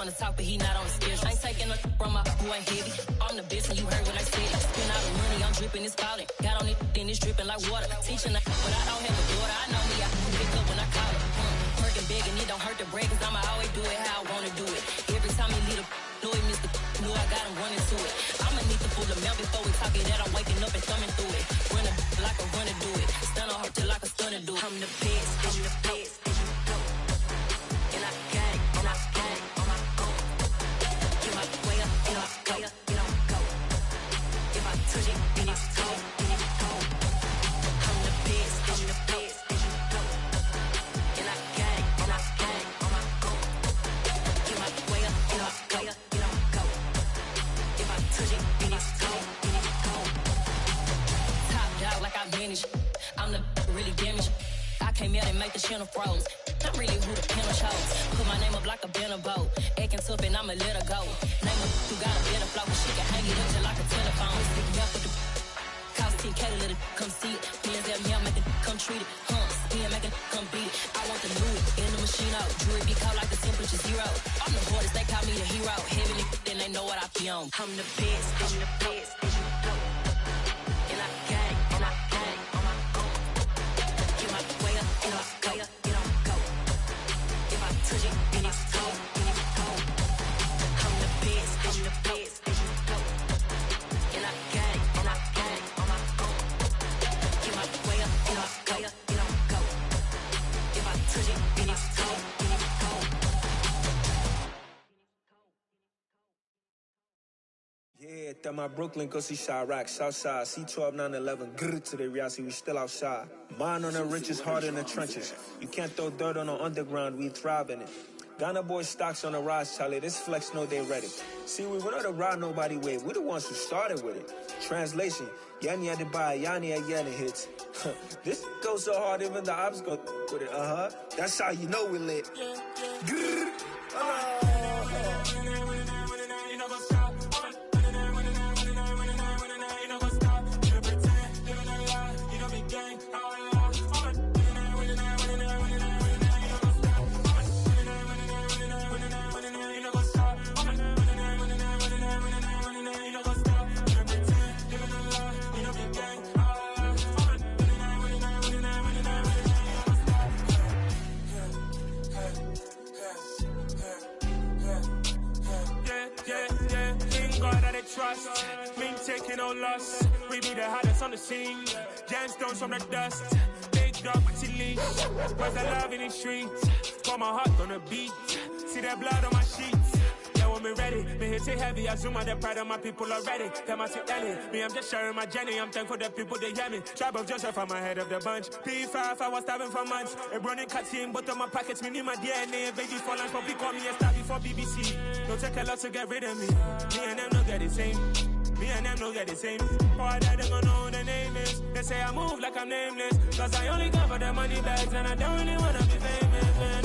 wanna talk, but he not on the schedule. I ain't taking no from my who ain't heavy. I'm the best, and you heard what I said. Spend all the money, I'm dripping, it's falling. Got on it, then it's dripping like water. Teaching her, but I don't have a daughter. I know me, I can pick up when I call her. Working big, and it don't hurt the break, cause I'ma always do it how I wanna do it. Every time he leave the know he missed the know I got him running to it. I'ma need the full amount before we talk it that I'm waking up and thumbing through it. Run a like a runner do it. Stun on her till like a stunner do it. I'm the best, I'm the best, and I got it, and I got it on my own. Get my way up, get my way up, get on go. If I touch it, then it's cold, then it's cold. I'm the best, I'm the best, and I got it, and I got it on my own. Get my way up, get my way up. Like I vanished, I'm the really damaged. I came out and make the channel froze. I'm really who the panel chose. Put my name up like a banner boat. Acting tough and I'ma let her go. Name her who got a better flow, but she can hang it up just like a telephone. Stick me up with the cost 10K to let it come see it. Hands at me, I make it come treat it. Spin, make it come beat it. I want the new it in the machine out. Jewelry be cold like the temperature zero. I'm the hardest, they call me the hero. Heavy then they know what I be on. I'm the best, I'm the best. And I got it. Yeah, that my Brooklyn, go see Chirac, Southside, C12, 911, grrr to the reality, we still outside. Mine on the riches, heart in the trenches. You can't throw dirt on the underground, we thrive in it. Ghana boy stocks on the rise, Charlie, this flex know they ready. See, we were not to ride nobody with, we the ones who started with it. Translation, Yanni had to buy, Yanni had Yanni hits. This goes so hard, even the ops go with it, That's how you know we lit. Grrr, trust, me taking no loss. We be the hottest on the scene. Gemstones from the dust. Big dog with your leash. Where's the love in the streets? Got my heart on the beat. See that blood on my sheets. Yeah, when me ready, me hit it heavy. I zoom out the pride of my people already. Them I see Ellie. Me, I'm just sharing my journey. I'm thankful that people they hear me. Tribe of Joseph, I'm ahead of the bunch. P5, I was starving for months. A running cutscene, but on my pockets, me need my DNA. Baby for lunch, but we call me a star before BBC. Don't take a lot to get rid of me. Me and them don't get the same. Me and them don't get the same. Boy, that they gonna know who the name is. They say I move like I'm nameless. Cause I only come for the money bags and I don't really wanna be famous, man.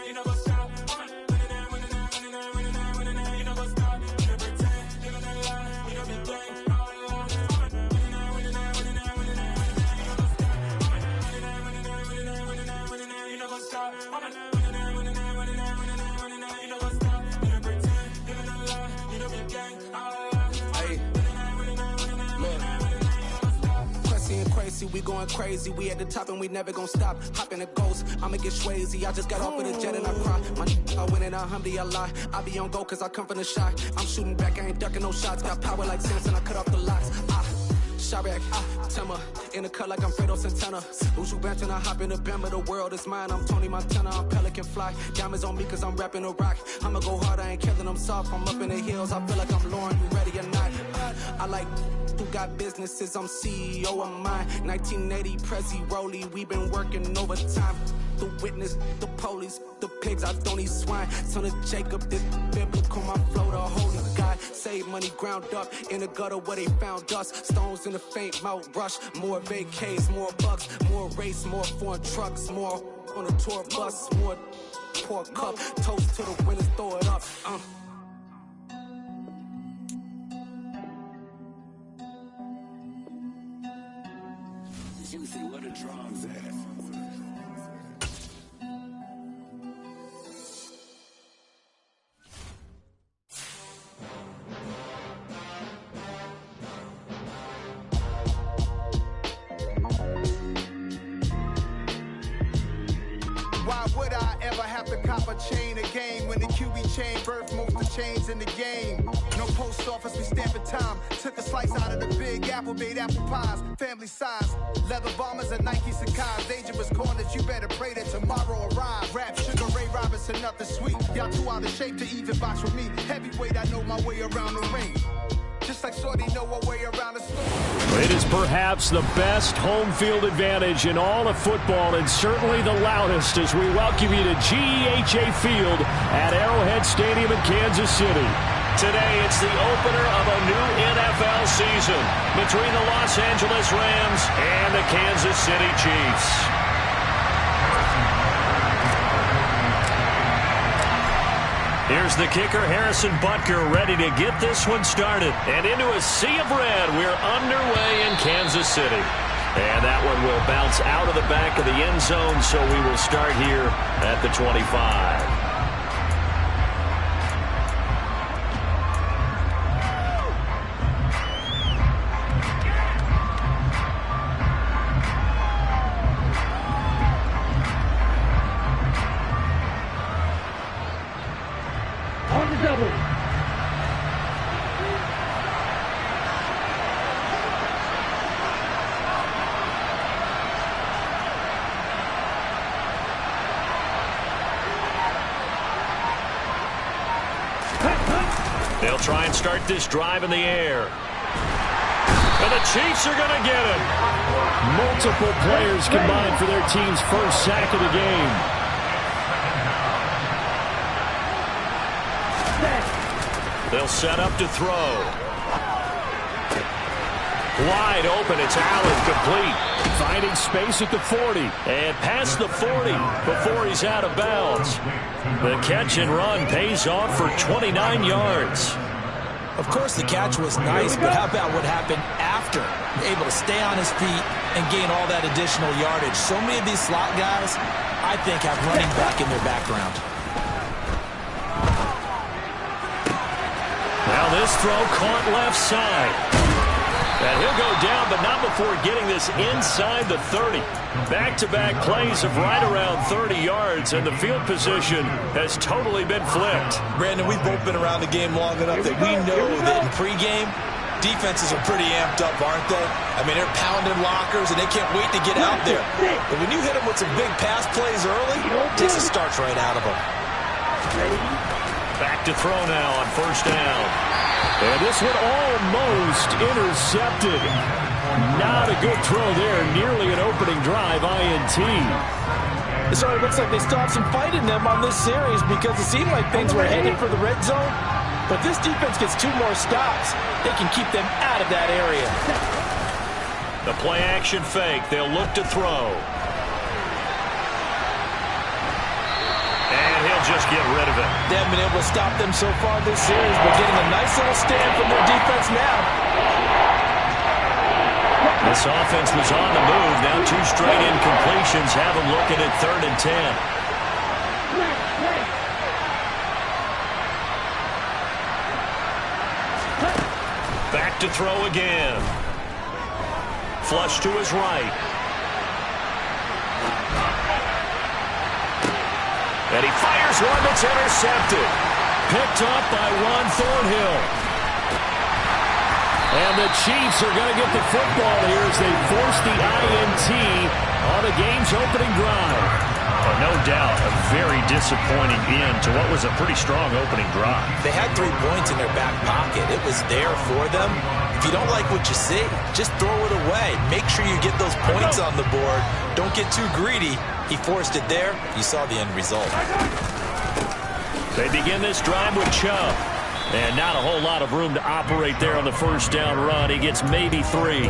You know what's up? You know what's up? You know pretend, living a lie. You know be gang. You know what's up? Crazy, we going crazy, we at the top and we never gonna stop. Hop in a ghost, I'ma get swayzy. I just got off of the jet and I cry. My I win in a Humvee, I lie. I be on go cause I come from the shot. I'm shooting back, I ain't ducking no shots. Got power like Samson, I cut off the locks. Chirac, Tema, in the cut like I'm Fredo Santana. Uju Banton, I hop in the Bama, the world is mine. I'm Tony Montana, I'm Pelican Fly. Diamonds on me cause I'm rapping a rock. I'ma go hard, I ain't killing them soft. I'm up in the hills, I feel like I'm Lauren, you ready or not? I like who got businesses, I'm CEO of mine. 1980 Prezi Rolly, we been working overtime. The witness, the police, the pigs, I don't eat swine. Son of Jacob, this biblical, my flow, the holy God. Save money ground up in the gutter where they found us. Stones in the faint Mount Rush. More vacays, more bucks, more race, more foreign trucks, more on a tour bus, more pour cup. Toast to the winners, throw it up. Juicy, where the drums at? up a chain of game. When the QB chain birthed most of chains in the game. No post office, we stamping time. Took a slice out of the big apple, made apple pies. Family size, leather bombers and Nike Sacai's. Dangerous corners, you better pray that tomorrow arrive. Rap, Sugar Ray Robinson, nothing sweet. Y'all too out of shape to even box with me. Heavyweight, I know my way around the ring. Just like Shorty know a way around the store. It is perhaps the best home field advantage in all of football, and certainly the loudest, as we welcome you to GEHA Field at Arrowhead Stadium in Kansas City. Today, it's the opener of a new NFL season between the Los Angeles Rams and the Kansas City Chiefs. Here's the kicker, Harrison Butker, ready to get this one started. And into a sea of red, we're underway in Kansas City. And that one will bounce out of the back of the end zone, so we will start here at the 25. They'll try and start this drive in the air. And the Chiefs are going to get him. Multiple players combined for their team's first sack of the game. They'll set up to throw. Wide open, it's Allen, complete. Finding space at the 40. And past the 40 before he's out of bounds. The catch and run pays off for 29 yards. Of course, the catch was nice, but how about what happened after? Able to stay on his feet and gain all that additional yardage. So many of these slot guys, I think, have running back in their background. Now this throw caught left side. And he'll go down, but not before getting this inside the 30. Back-to-back plays of right around 30 yards, and the field position has totally been flipped. Brandon, we've both been around the game long enough that we know that in pregame, defenses are pretty amped up, aren't they? I mean, they're pounding lockers, and they can't wait to get out there. But when you hit them with some big pass plays early, it takes the starch right out of them. Back to throw now on first down. And this one almost intercepted. Not a good throw there. Nearly an opening drive INT. So it looks like they still have some fight in them on this series because it seemed like things were headed for the red zone. But this defense gets 2 more stops. They can keep them out of that area. The play action fake. They'll look to throw. And he'll just get rid of it. They haven't been able to stop them so far this series, but getting a nice little stand from their defense now. This offense was on the move. Now 2 straight incompletions have them looking at 3rd and 10. Back to throw again. Flush to his right. And he fires one that's intercepted. Picked up by Juan Thornhill. And the Chiefs are going to get the football here as they force the INT on the game's opening drive. Oh, no doubt a very disappointing end to what was a pretty strong opening drive. They had 3 points in their back pocket. It was there for them. If you don't like what you see, just throw it away. Make sure you get those points on the board. Don't get too greedy. He forced it there. You saw the end result. They begin this drive with Chubb. And not a whole lot of room to operate there on the first down run. He gets maybe 3.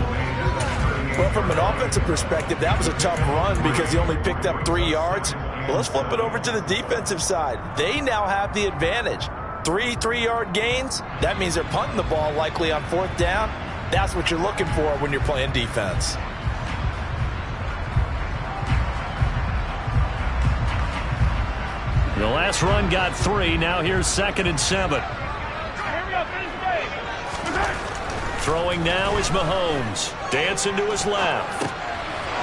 Well, from an offensive perspective, that was a tough run because he only picked up 3 yards. Well, let's flip it over to the defensive side. They now have the advantage. 3 3-yard gains. That means they're punting the ball likely on 4th down. That's what you're looking for when you're playing defense. The last run got 3. Now here's 2nd and 7. Throwing now is Mahomes. Dancing to his left.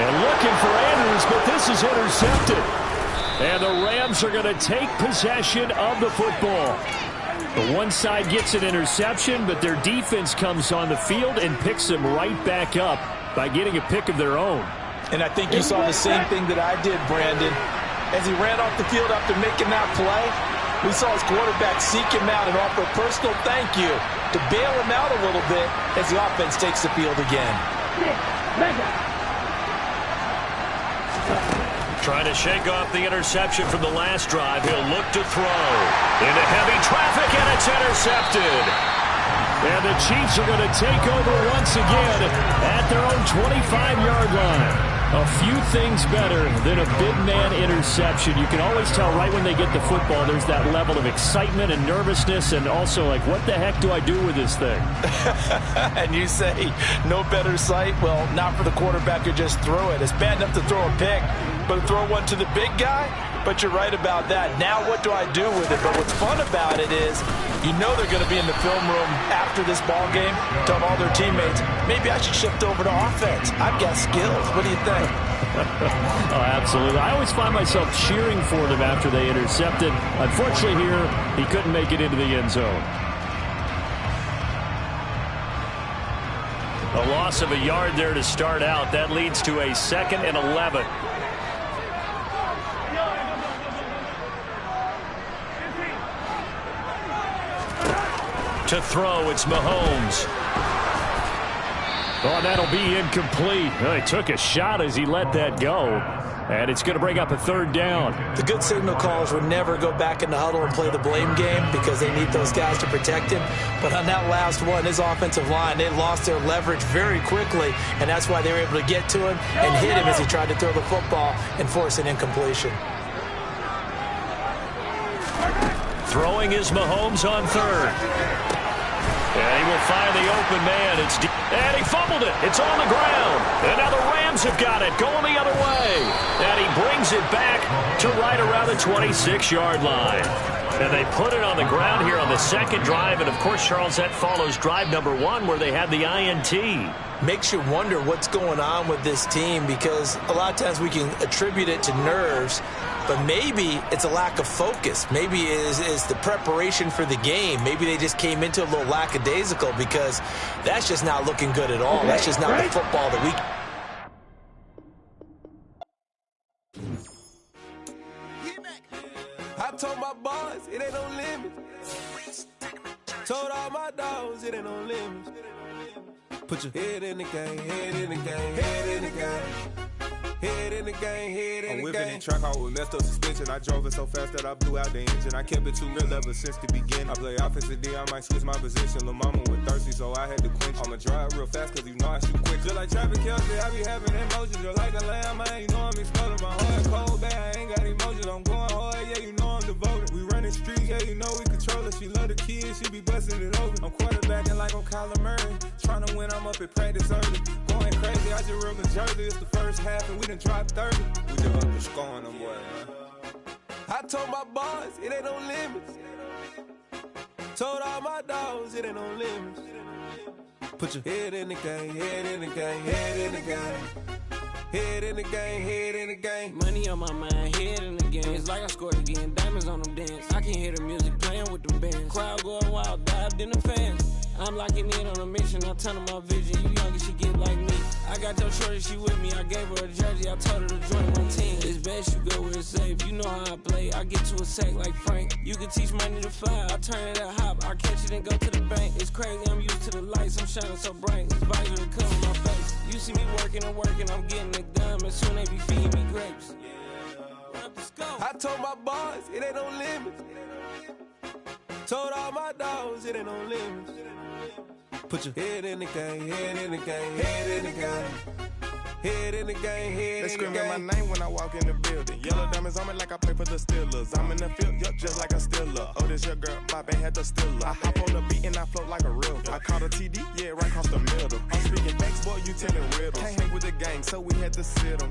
And looking for Andrews, but this is intercepted. And the Rams are going to take possession of the football. The one side gets an interception, but their defense comes on the field and picks them right back up by getting a pick of their own. And I think you saw the same thing that I did, Brandon. As he ran off the field after making that play, we saw his quarterback seek him out and offer a personal thank you to bail him out a little bit as the offense takes the field again. Trying to shake off the interception from the last drive. He'll look to throw. Into heavy traffic, and it's intercepted. And the Chiefs are going to take over once again at their own 25-yard line. A few things better than a big man interception. You can always tell right when they get the football, there's that level of excitement and nervousness, and also like, what the heck do I do with this thing? And you say, no better sight? Well, not for the quarterback who just threw it. It's bad enough to throw a pick, but to throw one to the big guy? But you're right about that. Now what do I do with it? But what's fun about it is you know they're going to be in the film room after this ball game, telling all their teammates, maybe I should shift over to offense. I've got skills. What do you think? Oh, absolutely. I always find myself cheering for them after they intercepted. Unfortunately here, he couldn't make it into the end zone. A loss of a yard there to start out. That leads to a 2nd and 11. To throw, it's Mahomes. Oh, that'll be incomplete. Well, he took a shot as he let that go. And it's going to bring up a 3rd down. The good signal callers would never go back in the huddle and play the blame game because they need those guys to protect him. But on that last one, his offensive line, they lost their leverage very quickly, and that's why they were able to get to him and hit him as he tried to throw the football and force an incompletion. Throwing is Mahomes on 3rd. And he will find the open man. And he fumbled it. It's on the ground. And now the Rams have got it going the other way. And he brings it back to right around the 26-yard line. And they put it on the ground here on the 2nd drive. And, of course, Charles, that follows drive number 1 where they had the INT. Makes you wonder what's going on with this team because a lot of times we can attribute it to nerves, but maybe it's a lack of focus. Maybe it is the preparation for the game. Maybe they just came into a little lackadaisical because that's just not looking good at all. That's just not the football that we... I told my boys it ain't no limit. Told all my dogs it ain't no limit. Put your head in the game, head in the game, head in the game. Head in the game, head in the game. I'm whipping in track, I was messed up suspension. I drove it so fast that I blew out the engine. I kept it too real ever since the beginning. I play offensive D, I might switch my position. Lil' mama was thirsty, so I had to quench. I'ma drive real fast, cause you know I shoot quick. Just like Travis Kelce, I be having emotions. Just like a lamb, man, you know I'm exploding. My heart cold, bad, I ain't got emotions. I'm going hard, yeah, you know I'm devoted. We running streets, yeah, you know we control it. She love the kids, she be busting it over. I'm quarterbacking like I'm Kyler Murray. Trying to win, I'm up at practice early. Going crazy, I just real the jersey. It's the first half, and we done dropped 30. We just up to scoring them, boy, man. I told my boys it ain't no limits. Told all my dogs it ain't no limits. Put your head in the game, head in the game, head in the game. Head in the game, head in the game. Money on my mind, head in the game. It's like I scored again, diamonds on them dance. I can hear the music playing with them bands. Crowd going wild, dived in the fans. I'm locking in on a mission, I'm telling my vision. You young and she get like me. I got your shorty, she with me. I gave her a jersey, I told her to join my team. It's best you go where it's safe. You know how I play. I get to a sack like Frank. You can teach money to fly. I turn it at hop. I catch it and go to the bank. It's crazy, I'm used to the lights. I'm shining so bright. This visor to cover my face. You see me working and working. I'm getting it done. And soon they be feeding me grapes. I told my boys it ain't no limits. Told all my dogs it ain't no limits. Put your head in the game, head in the game, head in the game. Head in the game, head in the game. They screaming my name when I walk in the building. Yellow diamonds on me like I play for the Steelers. I'm in the field, yup, just like a Steeler. Oh, this your girl, my band had the Steeler. I hop on the beat and I float like a river. I caught a TD, yeah, right across the middle. I'm speaking facts, boy, you telling riddles. Can't hang with the gang, so we had to sit them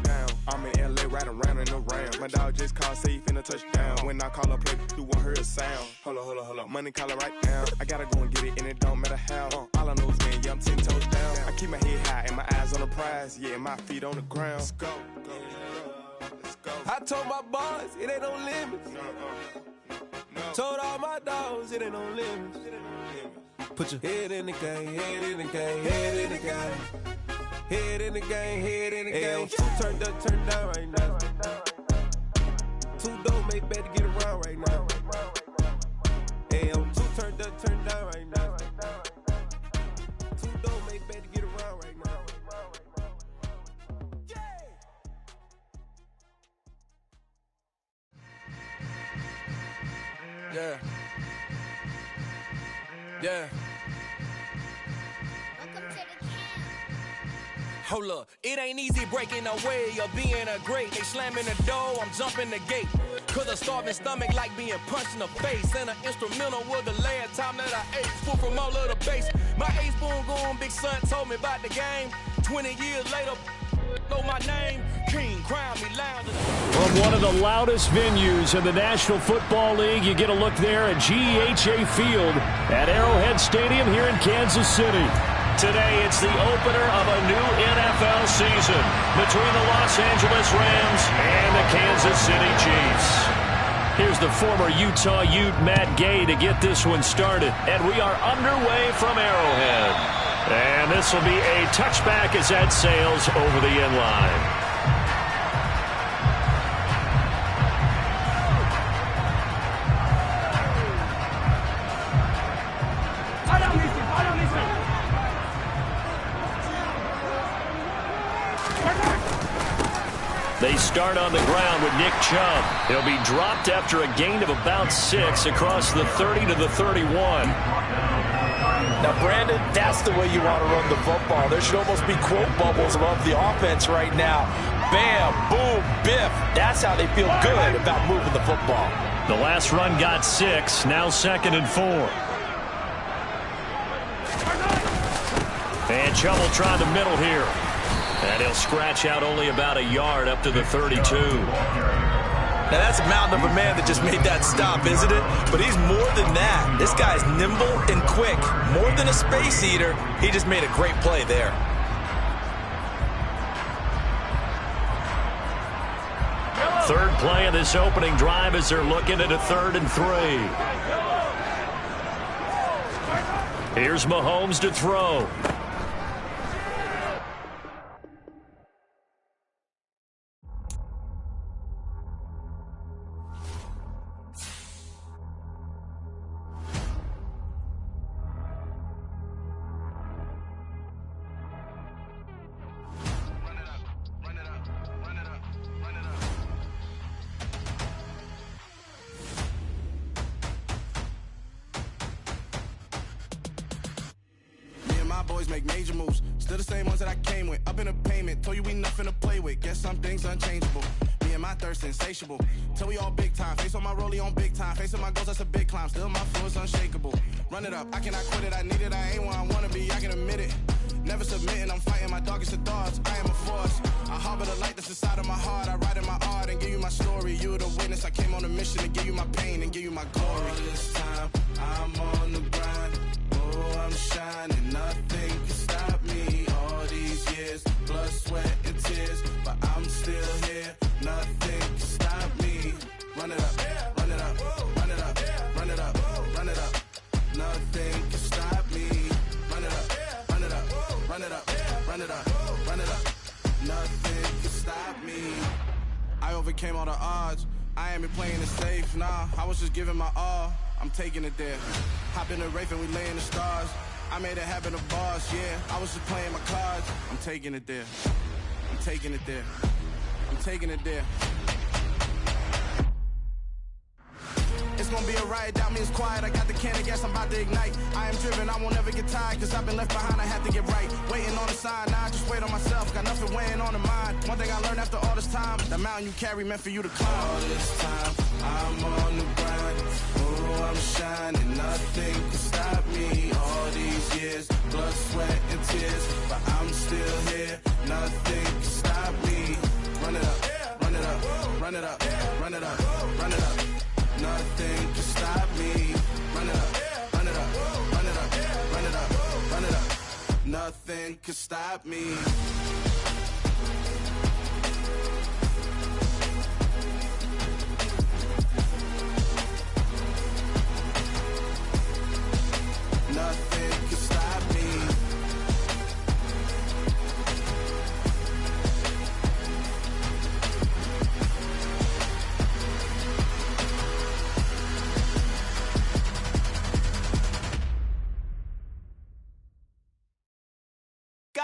down. I'm in LA, riding around in the Ram. My dog just called safe in a touchdown. When I call a play, you won't hear a sound. Hold up, money calling right now. I gotta go and get it, and it don't matter how. All I know is, man, yeah, I'm 10 toes down. I keep my head high and my eyes on the prize. Yeah, my feet on the ground. Let's go. I Told my boys, it ain't no limits. Told all my dogs, it ain't no limits. Put your head in the game, head in the game, head in the game. Head in the game, head in the game. Two turned up, turned down right now. Two dope make better get around right now. Hey, I'm two turned up, turned down right now. Two dope make better get around right now. Yeah. Yeah. Hold up, it ain't easy breaking away or being a great. They slamming the door, I'm jumping the gate. Cause a starving stomach like being punched in the face. And an instrumental was the last time that I ate. Spool from all of the bass. My ace spoon going, big son told me about the game. 20 years later, know my name. King, crown me loud. From one of the loudest venues in the National Football League, you get a look there at GEHA Field at Arrowhead Stadium here in Kansas City. Today, it's the opener of a new NFL season between the Los Angeles Rams and the Kansas City Chiefs. Here's the former Utah Ute Matt Gay to get this one started. And we are underway from Arrowhead. And this will be a touchback as that sails over the end line. They start on the ground with Nick Chubb. He'll be dropped after a gain of about 6 across the 30 to the 31. Now, Brandon, that's the way you want to run the football. There should almost be quote bubbles above the offense right now. Bam, boom, biff. That's how they feel good about moving the football. The last run got 6, now 2nd and 4. And Chubb will try the middle here. And he'll scratch out only about a yard up to the 32. Now, that's a mountain of a man that just made that stop, isn't it? But he's more than that. This guy's nimble and quick. More than a space eater, he just made a great play there. Third play of this opening drive as they're looking at a 3rd and 3. Here's Mahomes to throw. Boys make major moves, still the same ones that I came with. Up in a payment, told you we nothing to play with. Guess some things unchangeable. Me and my thirst insatiable. Till we all big time. Face on my rollie on big time. Facing my goals, that's a big climb. Still my flow is unshakable. Run it up, I cannot quit it. I need it, I ain't where I wanna be. I can admit it. Never submitting, I'm fighting my darkest of thoughts. I am a force. I harbor the light that's inside of my heart. I write in my art and give you my story. You the witness. I came on a mission to give you my pain and give you my glory. All this time, I'm on the grind. Oh, I'm shining. Nothing can stop me. All these years, blood, sweat, and tears. But I'm still here. Nothing can stop me. Run it up, run it up, run it up, run it up, run it up. Nothing can stop me. Run it up, run it up, run it up, run it up, run it up. Nothing can stop me. I overcame all the odds. I ain't been playing it safe, nah. I was just giving my all. I'm taking it there. Hop in the Wraith and we lay in the stars. I made it happen to boss, yeah. I was just playing my cards. I'm taking it there. I'm taking it there. I'm taking it there. It's gonna be a riot, doubt me it's quiet. I got the can of gas, I'm about to ignite. I am driven, I won't ever get tired. Cause I've been left behind, I have to get right. Waiting on the sign, now I just wait on myself. Got nothing weighing on the mind. One thing I learned after all this time, the mountain you carry meant for you to climb. All this time, I'm on the grind. Oh, I'm shining, nothing can stop me. All these years, blood, sweat, and tears. But I'm still here, nothing can stop me. Run it up, run it up, run it up, run it up, run it up. Nothing can stop me. Run it up, run it up, run it up, run it up, run it up. Nothing can stop me.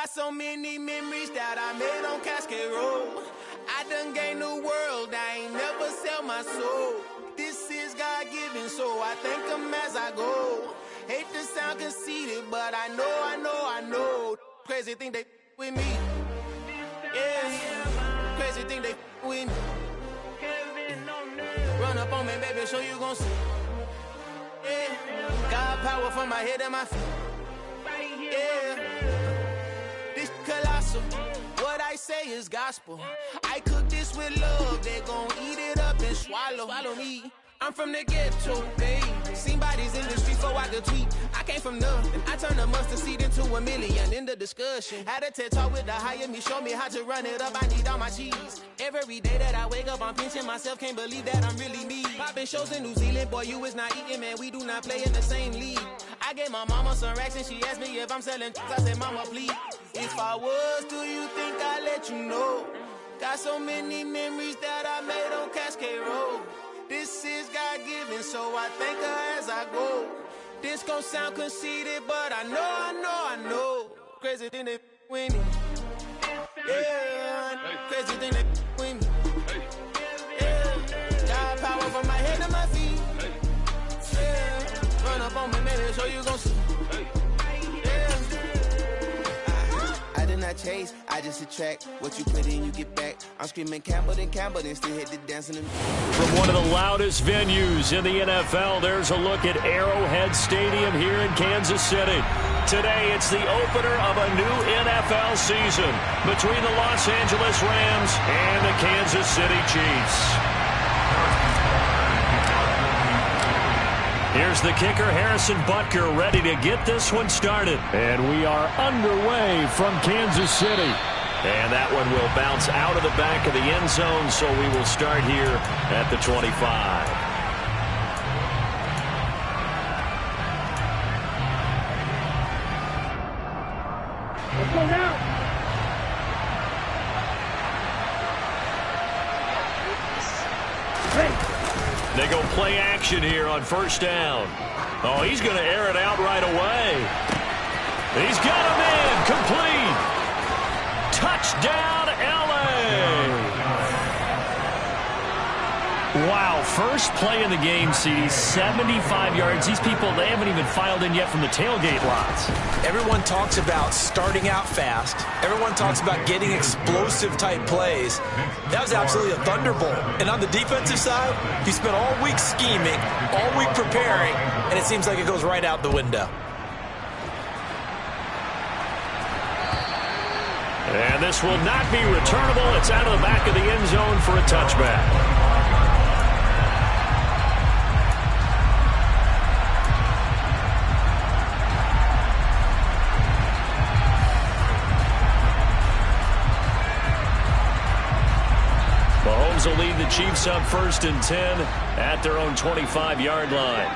Got so many memories that I made on Cascade Road. I done gained the world, I ain't never sell my soul. This is God-given, so I thank him as I go. Hate to sound conceited, but I know. Crazy thing they with me. Yeah, crazy thing they with me. Run up on me, baby, so you gon' see. Yeah, got power from my head and my feet. Yeah, this colossal. What I say is gospel. I cook this with love. They gon' eat it up and swallow me. I'm from the ghetto, babe. Seen bodies in the streets so I could tweet. I came from nothing. I turned a mustard seed into $1 million in the discussion. Had a TED talk with the higher me, show me how to run it up. I need all my cheese. Every day that I wake up, I'm pinching myself. Can't believe that I'm really me. Popping shows in New Zealand, boy, you is not eating, man. We do not play in the same league. I gave my mama some racks and she asked me if I'm selling. I said, mama, please. If I was, do you think I'd let you know? Got so many memories that I made on Cascade Road. This is God-given, so I thank her as I go. This gon' sound conceited, but I know. Crazy thing they with me. Yeah, crazy thing they with me. Yeah, got power from my head to my feet. Yeah, run up on me, maybe, so you gon' see. I did not chase, I just attract. What you put in, you get back. I'm screaming Campbell, then still hit the dancing. From one of the loudest venues in the NFL, there's a look at Arrowhead Stadium here in Kansas City. Today, it's the opener of a new NFL season between the Los Angeles Rams and the Kansas City Chiefs. Here's the kicker, Harrison Butker, ready to get this one started. And we are underway from Kansas City. And that one will bounce out of the back of the end zone, so we will start here at the 25. Let's go now. They go play action here on first down. Oh, he's going to air it out right away. He's got him in. Complete. Touchdown, L.A. Wow, first play in the game, CD, 75 yards. These people, they haven't even filed in yet from the tailgate lots. Everyone talks about starting out fast. Everyone talks about getting explosive-type plays. That was absolutely a thunderbolt. And on the defensive side, you spent all week scheming, all week preparing, and it seems like it goes right out the window. And this will not be returnable. It's out of the back of the end zone for a touchback. Mahomes will lead the Chiefs up 1st and 10 at their own 25-yard line.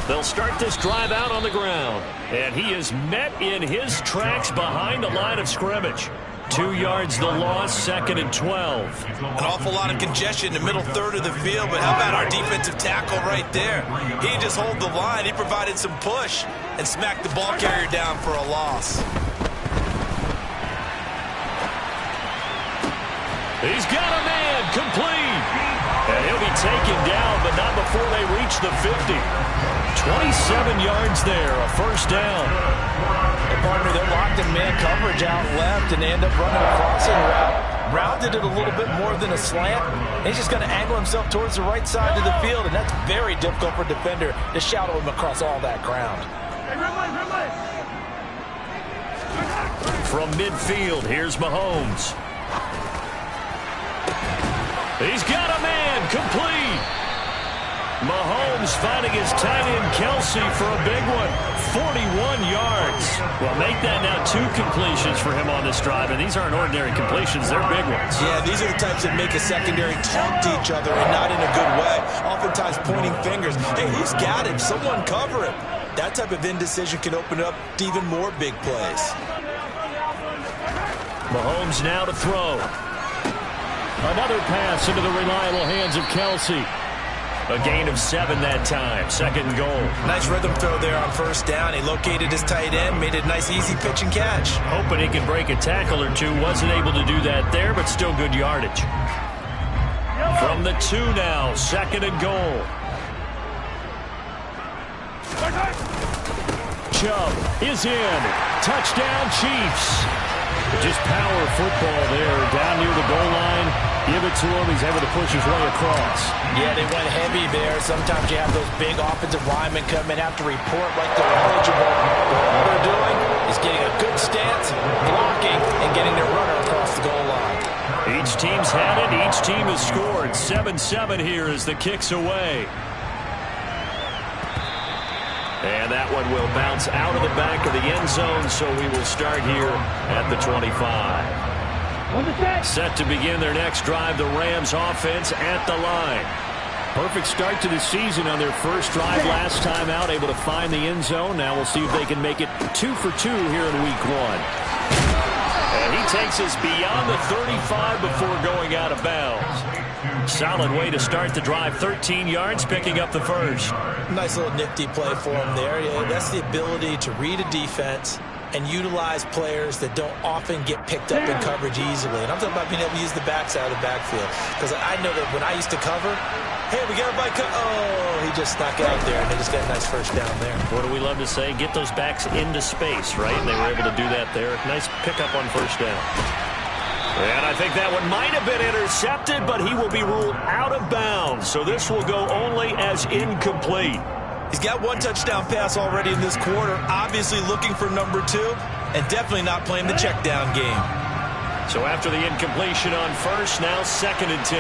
They'll start this drive out on the ground. And he is met in his tracks behind the line of scrimmage. 2 yards the loss, 2nd and 12. An awful lot of congestion in the middle third of the field, but how about our defensive tackle right there? He just hold the line. He provided some push and smacked the ball carrier down for a loss. He's got a man, complete. And he'll be taken down, but not before they reach the 50. 27 yards there, a first down. And partner, they're locked in man coverage out left, and they end up running a crossing route. Rounded it a little bit more than a slant. He's just going to angle himself towards the right side of the field, and that's very difficult for a defender to shadow him across all that ground. From midfield, here's Mahomes. He's got a man, complete. Mahomes finding his tight end Kelce for a big one, 41 yards. Well, make that now 2 completions for him on this drive, and these aren't ordinary completions, they're big ones. Yeah, these are the types that make a secondary talk to each other and not in a good way, oftentimes pointing fingers. Hey, he's got him, someone cover him. That type of indecision can open up to even more big plays. Mahomes now to throw. Another pass into the reliable hands of Kelce. A gain of 7 that time. Second and goal. Nice rhythm throw there on first down. He located his tight end, made it a nice easy pitch and catch. Hoping he could break a tackle or two. Wasn't able to do that there, but still good yardage. From the 2 now, second and goal. Chubb is in. Touchdown, Chiefs. Just power football there. Down near the goal line. Give it to him. He's able to push his way across. Yeah, they went heavy there. Sometimes you have those big offensive linemen come in, have to report like they're eligible. But all they're doing is getting a good stance, blocking, and getting their runner across the goal line. Each team's had it. Each team has scored. 7-7 here as the kick's away. And that one will bounce out of the back of the end zone, so we will start here at the 25. Set to begin their next drive, the Rams offense at the line. Perfect start to the season on their first drive last time out, able to find the end zone. Now we'll see if they can make it 2 for 2 here in week 1. And he takes us beyond the 35 before going out of bounds. Solid way to start the drive. 13 yards, picking up the first. Nice little nifty play for him there. Yeah, that's the ability to read a defense and utilize players that don't often get picked up in coverage easily. And I'm talking about being able to use the backside of the backfield. Because I know that when I used to cover, hey, we got everybody oh, he just snuck out there, and they just got a nice first down there. What do we love to say? Get those backs into space, right? And they were able to do that there. Nice pickup on first down. And I think that one might have been intercepted, but he will be ruled out of bounds. So this will go only as incomplete. He's got 1 touchdown pass already in this quarter, obviously looking for number 2, and definitely not playing the check down game. So after the incompletion on first, now 2nd and 10.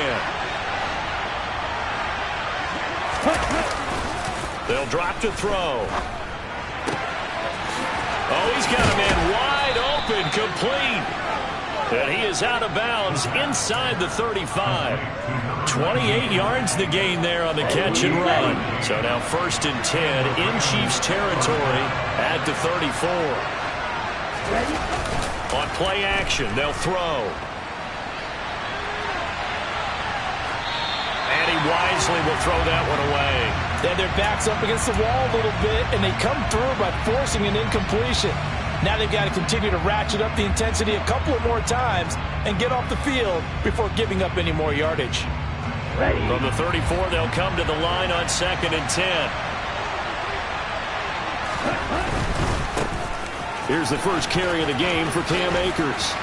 They'll drop to throw. Oh, he's got a man wide open, complete. And he is out of bounds inside the 35. 28 yards the gain there on the catch and run. So now 1st and 10 in Chiefs territory at the 34. On play action, they'll throw. And he wisely will throw that one away. Yeah, their back's up against the wall a little bit, and they come through by forcing an incompletion. Now they've got to continue to ratchet up the intensity a couple of more times and get off the field before giving up any more yardage. From the 34, they'll come to the line on 2nd and 10. Here's the first carry of the game for Cam Akers.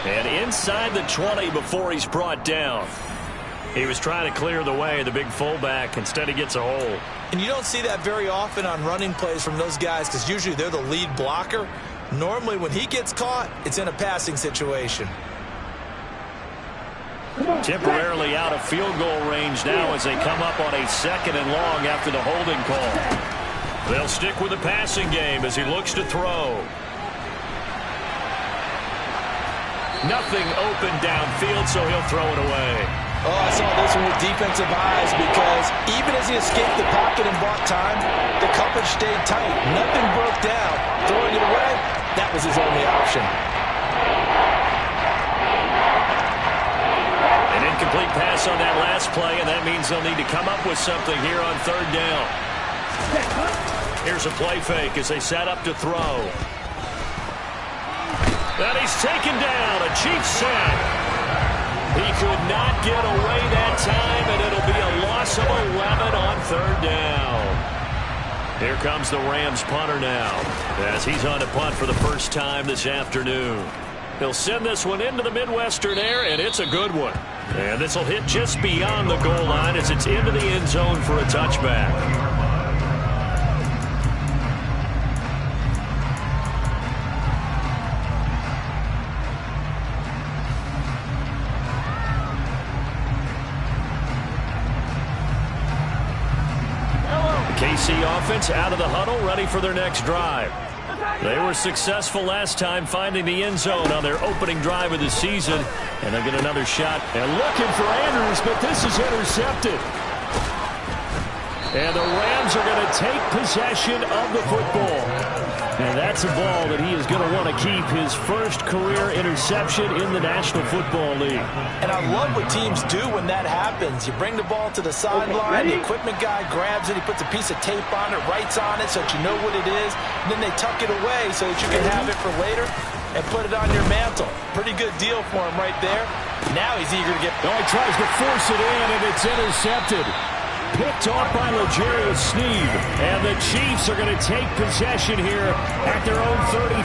And inside the 20 before he's brought down. He was trying to clear the way, the big fullback. Instead, he gets a hole. And you don't see that very often on running plays from those guys because usually they're the lead blocker. Normally, when he gets caught, it's in a passing situation. Temporarily out of field goal range now as they come up on a 2nd and long after the holding call. They'll stick with the passing game as he looks to throw. Nothing open downfield, so he'll throw it away. Oh, I saw this one with defensive eyes because even as he escaped the pocket and bought time, the coverage stayed tight. Nothing broke down. Throwing it away, that was his only option. An incomplete pass on that last play, and that means they'll need to come up with something here on 3rd down. Here's a play fake as they set up to throw. And he's taken down, a Chiefs sack. He could not get away that time, and it'll be a loss of 11 on 3rd down. Here comes the Rams punter now, as he's on to punt for the first time this afternoon. He'll send this one into the Midwestern air, and it's a good one. And this will hit just beyond the goal line as it's into the end zone for a touchback. KC offense out of the huddle, ready for their next drive. They were successful last time finding the end zone on their opening drive of the season, and they'll get another shot. And looking for Andrews, but this is intercepted. And the Rams are going to take possession of the football. And that's a ball that he is going to want to keep, his first career interception in the National Football League. And I love what teams do when that happens. You bring the ball to the sideline, the equipment guy grabs it, he puts a piece of tape on it, writes on it so that you know what it is, and then they tuck it away so that you can have it for later and put it on your mantle. Pretty good deal for him right there. Now he's eager to get... Oh, he tries to force it in, and it's intercepted. Picked off by L'Jarius Sneed. And the Chiefs are going to take possession here at their own 33.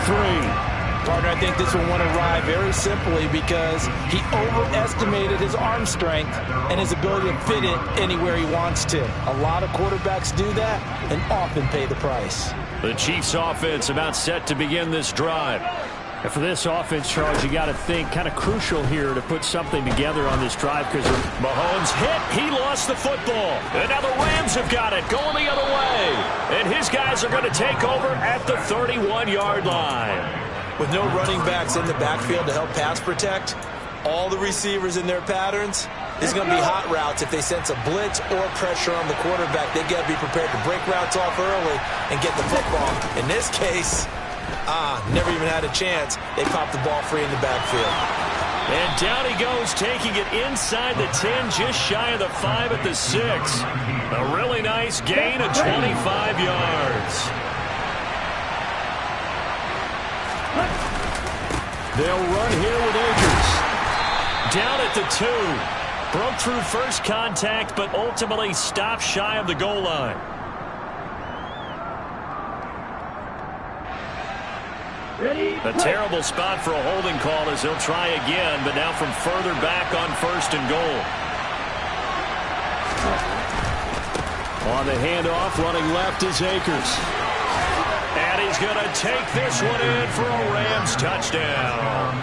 Partner, I think this will want to ride very simply because he overestimated his arm strength and his ability to fit it anywhere he wants to. A lot of quarterbacks do that and often pay the price. The Chiefs offense about set to begin this drive. And for this offense, Charles, you got to think kind of crucial here to put something together on this drive because Mahomes hit. He lost the football. And now the Rams have got it going the other way. And his guys are going to take over at the 31-yard line. With no running backs in the backfield to help pass protect, all the receivers in their patterns, it's going to be hot routes. If they sense a blitz or pressure on the quarterback, they got to be prepared to break routes off early and get the football. In this case... never even had a chance. They popped the ball free in the backfield. And down he goes, taking it inside the 10, just shy of the 5 at the 6. A really nice gain of 25 yards. They'll run here with Akers. Down at the 2. Broke through first contact, but ultimately stopped shy of the goal line. A terrible spot for a holding call as he'll try again, but now from further back on 1st and goal. On the handoff, running left is Akers. And he's going to take this one in for a Rams touchdown.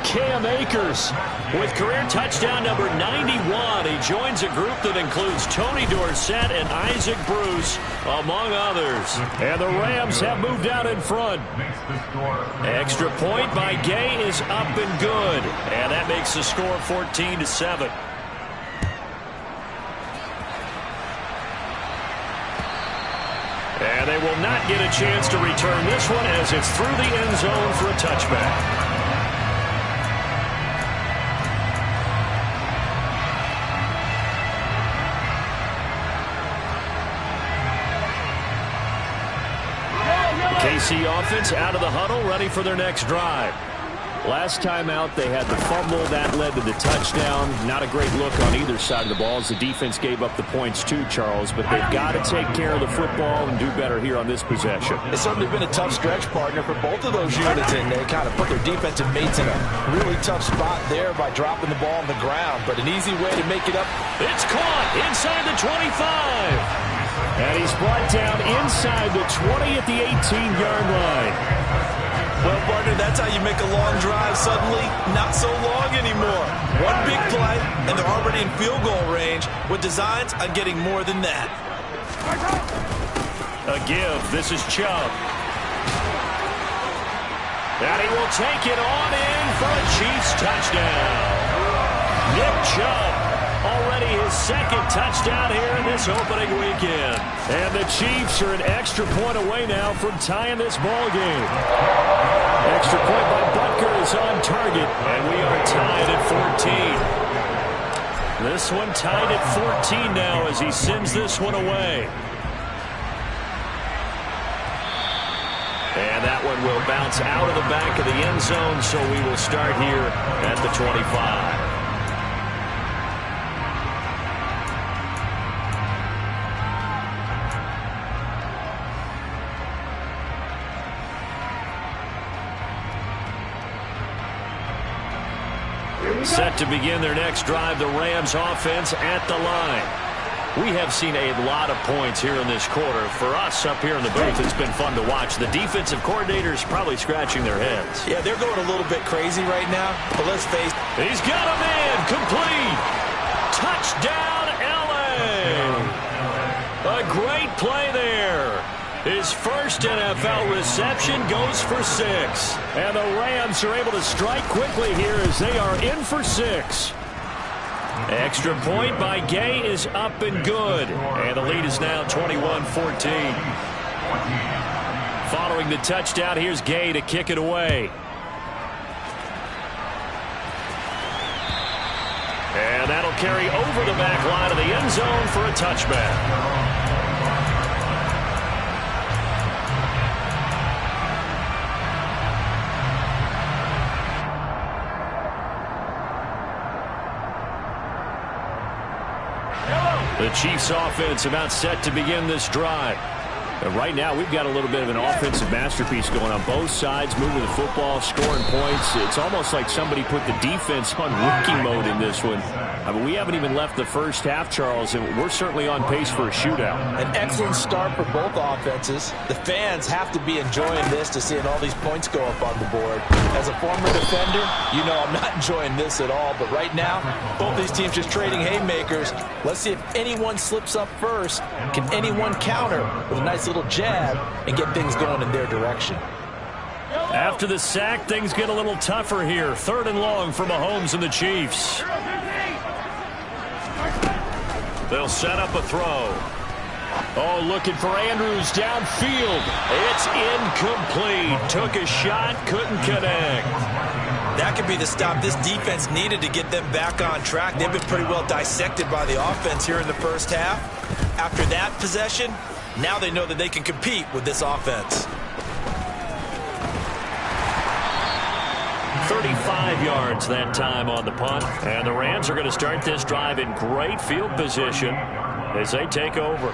Cam Akers with career touchdown number 91. He joins a group that includes Tony Dorsett and Isaac Bruce, among others. And the Rams have moved out in front. Extra point by Gay is up and good. And that makes the score 14-7. And they will not get a chance to return this one as it's through the end zone for a touchback. KC offense out of the huddle, ready for their next drive. Last time out, they had the fumble. That led to the touchdown. Not a great look on either side of the ball as the defense gave up the points too, Charles. But they've got to take care of the football and do better here on this possession. It's certainly been a tough stretch, partner, for both of those units, and they kind of put their defensive mates in a really tough spot there by dropping the ball on the ground. But an easy way to make it up. It's caught inside the 25. And he's brought down inside the 20 at the 18-yard line. Well, partner, that's how you make a long drive suddenly not so long anymore. One big play, and they're already in field goal range with designs on getting more than that. A give. This is Chubb. And he will take it on in for a Chiefs touchdown. Nick Chubb. Already his second touchdown here in this opening weekend. And the Chiefs are an extra point away now from tying this ball game. Extra point by Butker is on target, and we are tied at 14. This one tied at 14 now as he sends this one away. And that one will bounce out of the back of the end zone, so we will start here at the 25. Set to begin their next drive, the Rams offense at the line. We have seen a lot of points here in this quarter. For us up here in the booth, it's been fun to watch. The defensive coordinators probably scratching their heads. Yeah, they're going a little bit crazy right now, but let's face it. He's got a man, complete. Touchdown, L.A. A great play there. His first NFL reception goes for 6. And the Rams are able to strike quickly here as they are in for 6. Extra point by Gay is up and good. And the lead is now 21-14. Following the touchdown, here's Gay to kick it away. And that'll carry over the back line of the end zone for a touchback. The Chiefs offense about set to begin this drive. And right now, we've got a little bit of an offensive masterpiece going on both sides, moving the football, scoring points. It's almost like somebody put the defense on rookie mode in this one. I mean, we haven't even left the first half, Charles, and we're certainly on pace for a shootout. An excellent start for both offenses. The fans have to be enjoying this to seeing all these points go up on the board. As a former defender, you know I'm not enjoying this at all. But right now, both these teams just trading haymakers. Let's see if anyone slips up first. Can anyone counter with a nice little jab and get things going in their direction? After the sack, things get a little tougher here. 3rd and long for Mahomes and the Chiefs. They'll set up a throw. Oh, looking for Andrews downfield. It's incomplete. Took a shot, couldn't connect. That could be the stop this defense needed to get them back on track. They've been pretty well dissected by the offense here in the first half. After that possession, now they know that they can compete with this offense. 35 yards that time on the punt. And the Rams are going to start this drive in great field position as they take over.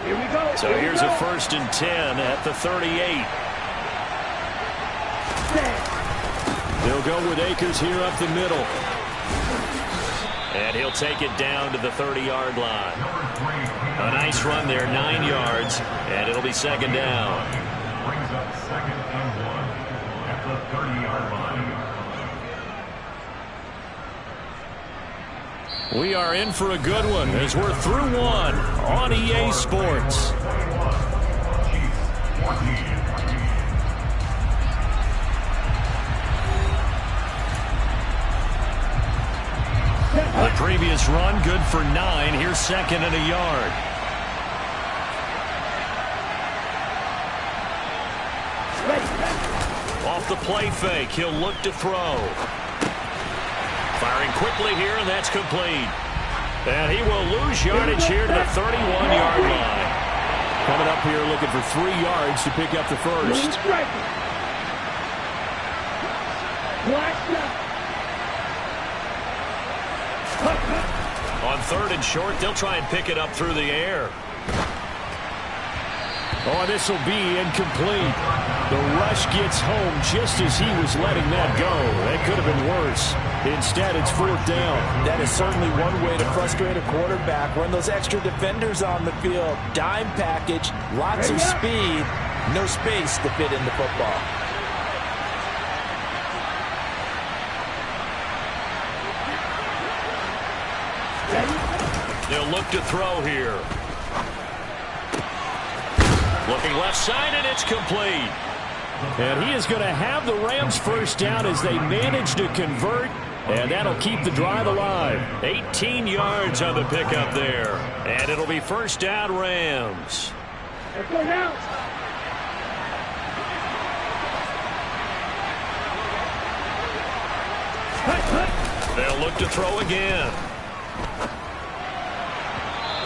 So here's a 1st and 10 at the 38. They'll go with Akers here up the middle. And he'll take it down to the 30-yard line. A nice run there, 9 yards, and it'll be 2nd down. Brings up 2nd and 1 at the 30-yard line. We are in for a good one as we're through one on EA Sports. The previous run good for 9. Here's 2nd and a yard. Off the play fake, he'll look to throw. Firing quickly here, and that's complete. And he will lose yardage here to the 31-yard line. Coming up here looking for 3 yards to pick up the first. On 3rd and short, they'll try and pick it up through the air. Oh, this will be incomplete. The rush gets home just as he was letting that go. That could have been worse. Instead, it's 4th down. That is certainly one way to frustrate a quarterback. Run those extra defenders on the field. Dime package, lots of speed, no space to fit in the football. They'll look to throw here. Looking left side, and it's complete. And he is going to have the Rams first down as they manage to convert, and that'll keep the drive alive. 18 yards on the pickup there, and it'll be 1st down Rams. Let's go now. They'll look to throw again.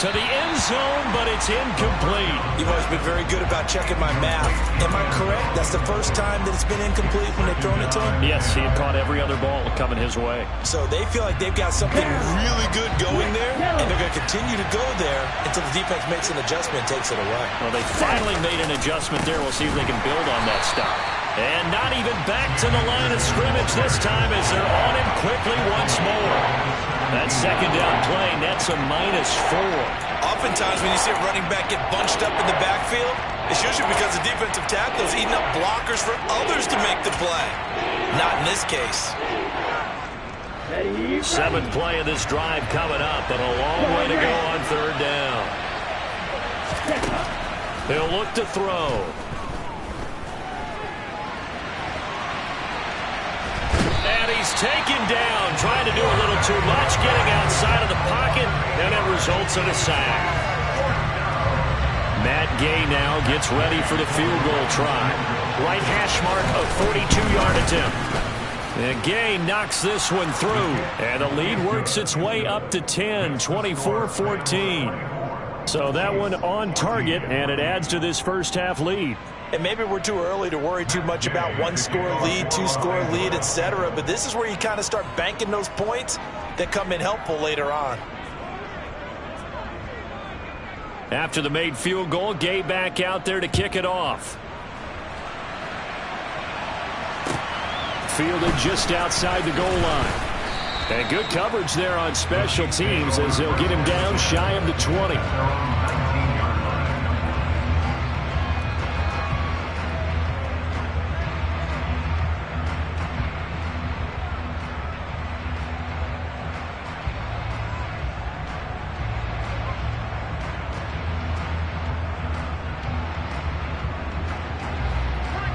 To the end zone, but it's incomplete. You've always been very good about checking my math. Am I correct? That's the first time that it's been incomplete when they've thrown it to him? Yes, he had caught every other ball coming his way. So they feel like they've got something really good going there, and they're going to continue to go there until the defense makes an adjustment and takes it away. Well, they finally made an adjustment there. We'll see if they can build on that stop. And not even back to the line of scrimmage this time as they're on him quickly once more. That 2nd down play nets a -4. Oftentimes when you see a running back get bunched up in the backfield, it's usually because the defensive tackle is eating up blockers for others to make the play. Not in this case. 7th play of this drive coming up, and a long way to go on 3rd down. He'll look to throw. And he's taken down, trying to do a little too much, getting outside of the pocket, and it results in a sack. Matt Gay now gets ready for the field goal try. Right hash mark, a 42-yard attempt. And Gay knocks this one through. And the lead works its way up to 10, 24-14. So that one on target, and it adds to this first half lead. And maybe we're too early to worry too much about one-score lead, two-score lead, etc. But this is where you kind of start banking those points that come in helpful later on. After the made field goal, Gay back out there to kick it off. Fielded just outside the goal line. And good coverage there on special teams as they'll get him down shy of the 20.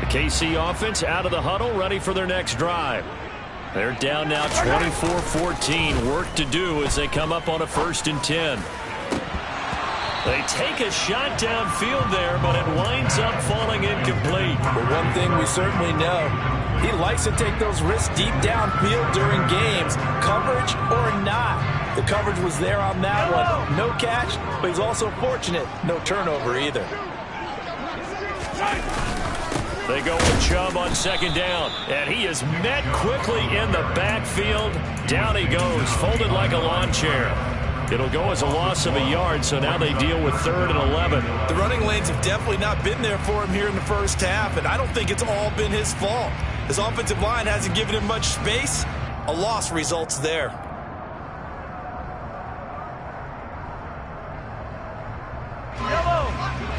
KC offense out of the huddle, ready for their next drive. They're down now 24-14. Work to do as they come up on a 1st and 10. They take a shot downfield there, but it winds up falling incomplete. But one thing we certainly know, he likes to take those risks deep downfield during games, coverage or not. The coverage was there on that one. No catch, but he's also fortunate. No turnover either. They go with Chubb on 2nd down, and he is met quickly in the backfield. Down he goes, folded like a lawn chair. It'll go as a loss of a yard, so now they deal with 3rd and 11. The running lanes have definitely not been there for him here in the first half, and I don't think it's all been his fault. His offensive line hasn't given him much space. A loss results there.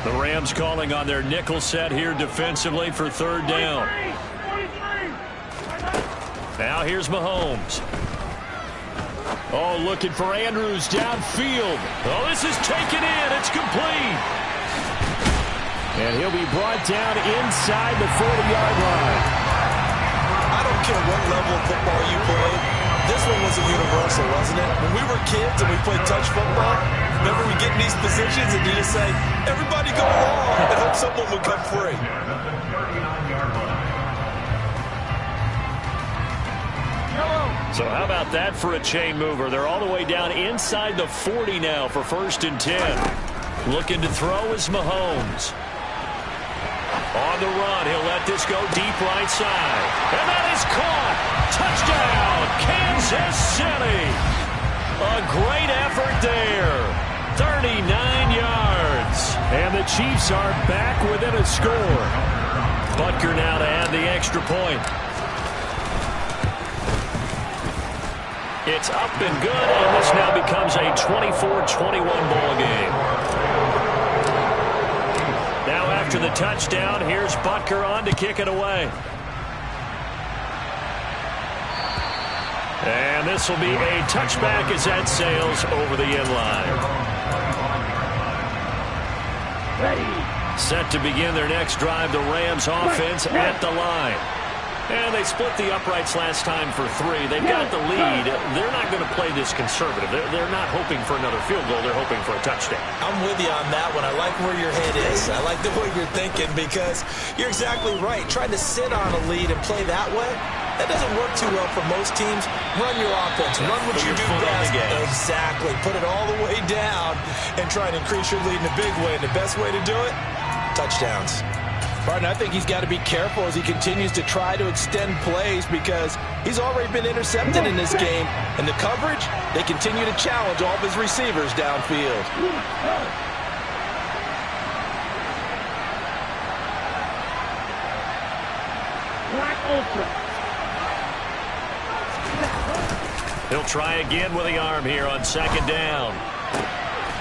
The Rams calling on their nickel set here defensively for 3rd down. Now here's Mahomes. Oh, looking for Andrews downfield. Oh, this is taken in. It's complete. And he'll be brought down inside the 40-yard line. I don't care what level of football you played. This one was a universal, wasn't it? When we were kids and we played touch football, remember we get in these positions and you just say, everybody go along, and hope someone would come free. So how about that for a chain mover? They're all the way down inside the 40 now for 1st and 10. Looking to throw is Mahomes. On the run, he'll let this go deep right side. And that is caught. Touchdown, Kansas City. A great effort there. 39 yards. And the Chiefs are back within a score. Butker now to add the extra point. It's up and good, and this now becomes a 24-21 ball game. Now after the touchdown, here's Butker on to kick it away. And this will be a touchback as that sails over the end line. Set to begin their next drive, the Rams offense at the line. And they split the uprights last time for 3. They've got the lead. They're not going to play this conservative. They're not hoping for another field goal. They're hoping for a touchdown. I'm with you on that one. I like where your head is. I like the way you're thinking because you're exactly right. Trying to sit on a lead and play that way, that doesn't work too well for most teams. Run your offense. Run what you do best. Exactly. Put it all the way down and try and increase your lead in a big way. And the best way to do it, touchdowns. Martin, I think he's got to be careful as he continues to try to extend plays because he's already been intercepted in this game. And the coverage, they continue to challenge all of his receivers downfield. He'll try again with the arm here on 2nd down.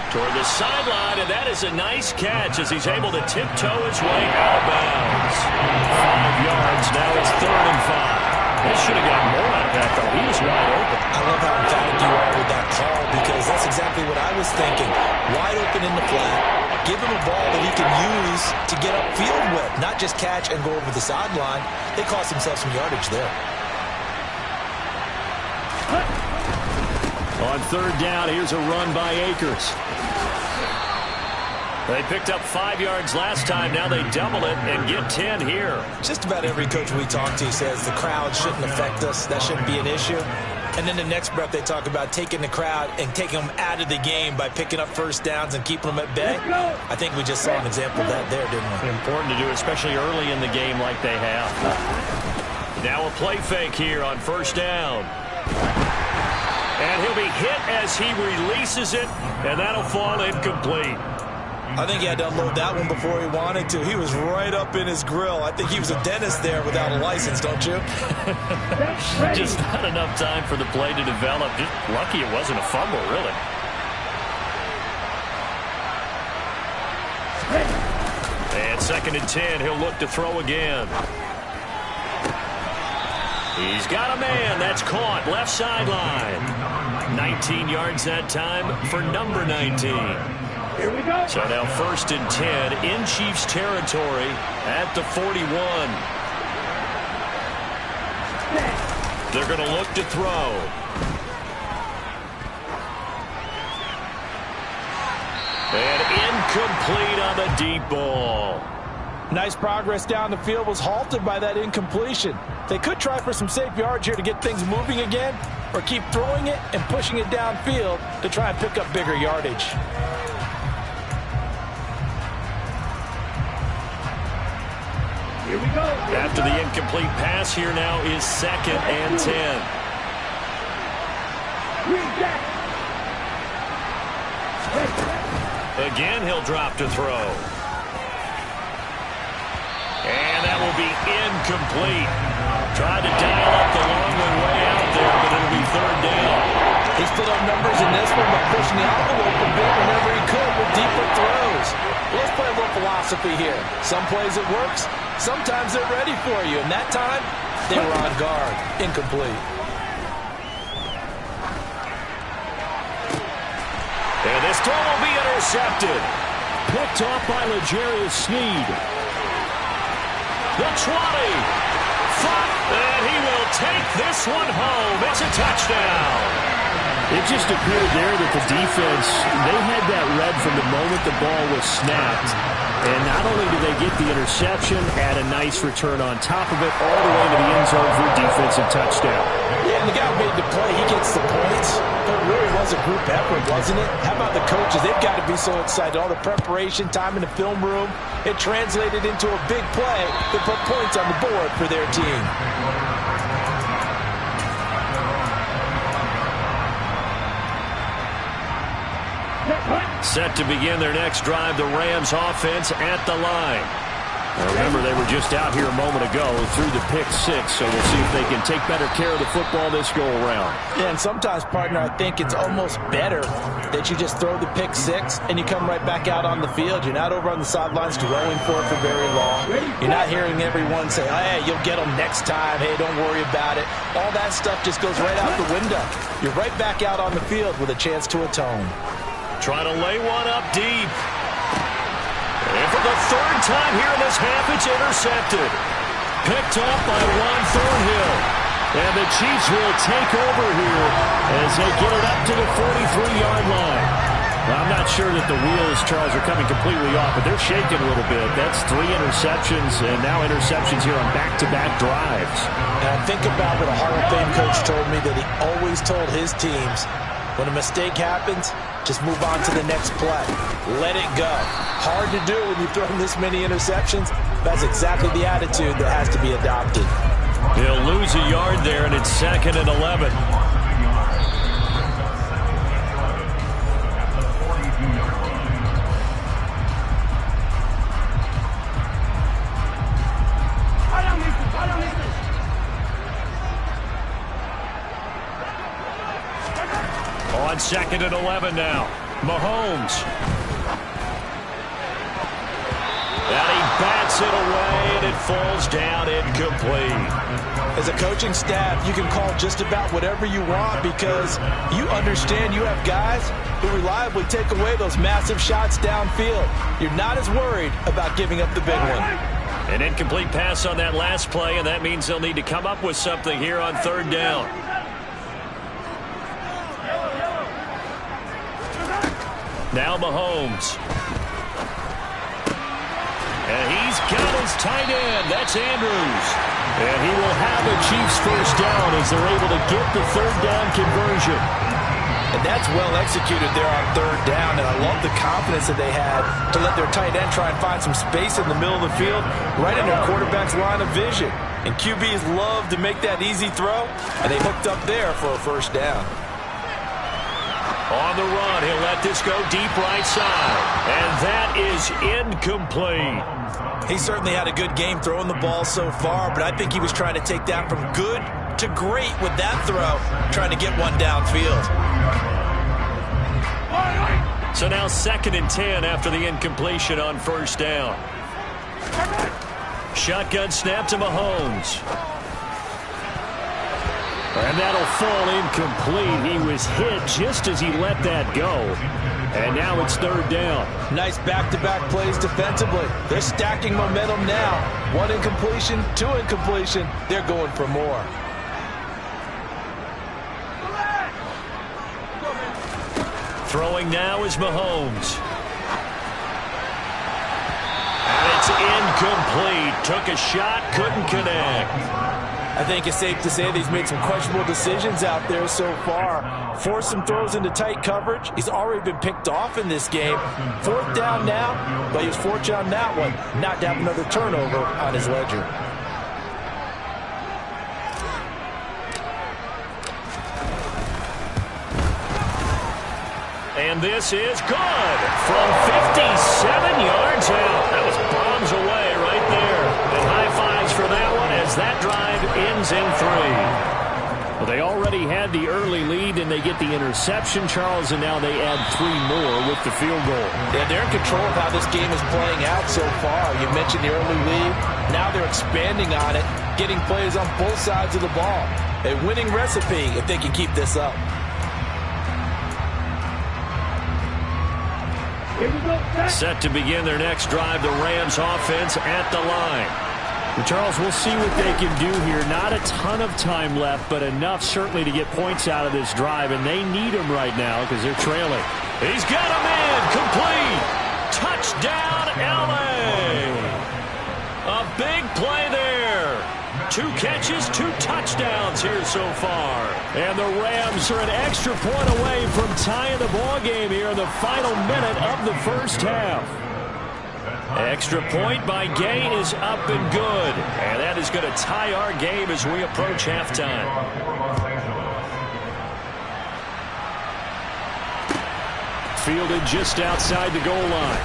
Toward the sideline, and that is a nice catch as he's able to tiptoe his way out of bounds. 5 yards, now it's 3rd and 5. They should have got more out of that, though. He was wide open. I love how emphatic you are with that call because that's exactly what I was thinking. Wide open in the flat. Give him a ball that he can use to get upfield with, not just catch and go over the sideline. They cost themselves some yardage there. On 3rd down, here's a run by Akers. They picked up 5 yards last time. Now they double it and get 10 here. Just about every coach we talk to says the crowd shouldn't affect us. That shouldn't be an issue. And then the next breath they talk about taking the crowd and taking them out of the game by picking up first downs and keeping them at bay. I think we just saw an example of that there, didn't we? Important to do, especially early in the game like they have. Now a play fake here on first down. And he'll be hit as he releases it, and that'll fall incomplete. I think he had to unload that one before he wanted to. He was right up in his grill. I think he was a dentist there without a license, don't you? Just not enough time for the play to develop. Just lucky it wasn't a fumble, really. And 2nd and 10, he'll look to throw again. He's got a man. That's caught. Left sideline. 19 yards that time for number 19. Here we go. So now 1st and 10 in Chiefs territory at the 41. They're going to look to throw. And incomplete on the deep ball. Nice progress down the field was halted by that incompletion. They could try for some safe yards here to get things moving again, or keep throwing it and pushing it downfield to try and pick up bigger yardage. Here we go. After the incomplete pass, here now is 2nd and 10. Again, he'll drop to throw. And that will be incomplete. Tried to dial up the long way out there, but it'll be 3rd down. He's put up numbers in this one by pushing the envelope a bit whenever he could with deeper throws. Well, let's play a little philosophy here. Some plays it works. Sometimes they're ready for you. And that time, they were on guard. Incomplete. And this throw will be intercepted. Picked off by L'Jarius Sneed. The 20. And he will take this one home. It's a touchdown. It just appeared there that the defense, they had that read from the moment the ball was snapped. And not only did they get the interception, had a nice return on top of it, all the way to the end zone for a defensive touchdown. Yeah, and the guy who made the play, he gets the points. But it really was a group effort, wasn't it? How about the coaches? They've got to be so excited. All the preparation, time in the film room, it translated into a big play that put points on the board for their team. Set to begin their next drive, the Rams offense at the line. Now remember, they were just out here a moment ago through the pick 6, so we'll see if they can take better care of the football this go-around. Yeah, and sometimes, partner, I think it's almost better that you just throw the pick 6 and you come right back out on the field. You're not over on the sidelines throwing for it for very long. You're not hearing everyone say, hey, you'll get them next time. Hey, don't worry about it. All that stuff just goes right out the window. You're right back out on the field with a chance to atone. Trying to lay one up deep. And for the 3rd time here in this half, it's intercepted. Picked up by Juan Thornhill. And the Chiefs will take over here as they get it up to the 43-yard line. Well, I'm not sure that the wheels, Charles, are coming completely off, but they're shaking a little bit. That's 3 interceptions, and now interceptions here on back-to-back drives. And think about what a Hall of Fame coach told me, that he always told his teams, when a mistake happens, just move on to the next play. Let it go. Hard to do when you've thrown this many interceptions. That's exactly the attitude that has to be adopted. He'll lose a yard there, and it's 2nd and 11. On 2nd and 11 now. Mahomes. And he bats it away, and it falls down incomplete. As a coaching staff, you can call just about whatever you want because you understand you have guys who reliably take away those massive shots downfield. You're not as worried about giving up the big one. An incomplete pass on that last play, and that means they'll need to come up with something here on 3rd down. Now Mahomes. And he's got his tight end. That's Andrews. And he will have a Chiefs first down as they're able to get the third down conversion. And that's well executed there on third down. And I love the confidence that they had to let their tight end try and find some space in the middle of the field, right in their quarterback's line of vision. And QBs love to make that easy throw, and they hooked up there for a first down. On the run, he'll let this go deep right side. And that is incomplete. He certainly had a good game throwing the ball so far, but I think he was trying to take that from good to great with that throw, trying to get one downfield. So now 2nd and 10 after the incompletion on first down. Shotgun snap to Mahomes. And that'll fall incomplete. He was hit just as he let that go. And now it's third down. Nice back-to-back plays defensively. They're stacking momentum now. 1 incompletion, 2 incompletion. They're going for more. Throwing now is Mahomes. And it's incomplete. Took a shot, couldn't connect. I think it's safe to say that he's made some questionable decisions out there so far. Forced some throws into tight coverage. He's already been picked off in this game. 4th down now, but he was fortunate on that one not to have another turnover on his ledger. And this is good from 57 yards out. That was bombs away right there. And high fives for that one as that drive ends in 3. Well, they already had the early lead, and they get the interception, Charles, and now they add 3 more with the field goal. Yeah, they're in control of how this game is playing out so far. You mentioned the early lead. Now they're expanding on it, getting plays on both sides of the ball. A winning recipe if they can keep this up. Set to begin their next drive, the Rams offense at the line. Well, Charles, we'll see what they can do here. Not a ton of time left, but enough certainly to get points out of this drive, and they need them right now because they're trailing. He's got him in, complete. Touchdown, L.A. A big play there. 2 catches, 2 touchdowns here so far. And the Rams are an extra point away from tying the ball game here in the final minute of the first half. Extra point by Gay is up and good. And that is going to tie our game as we approach halftime. Fielded just outside the goal line.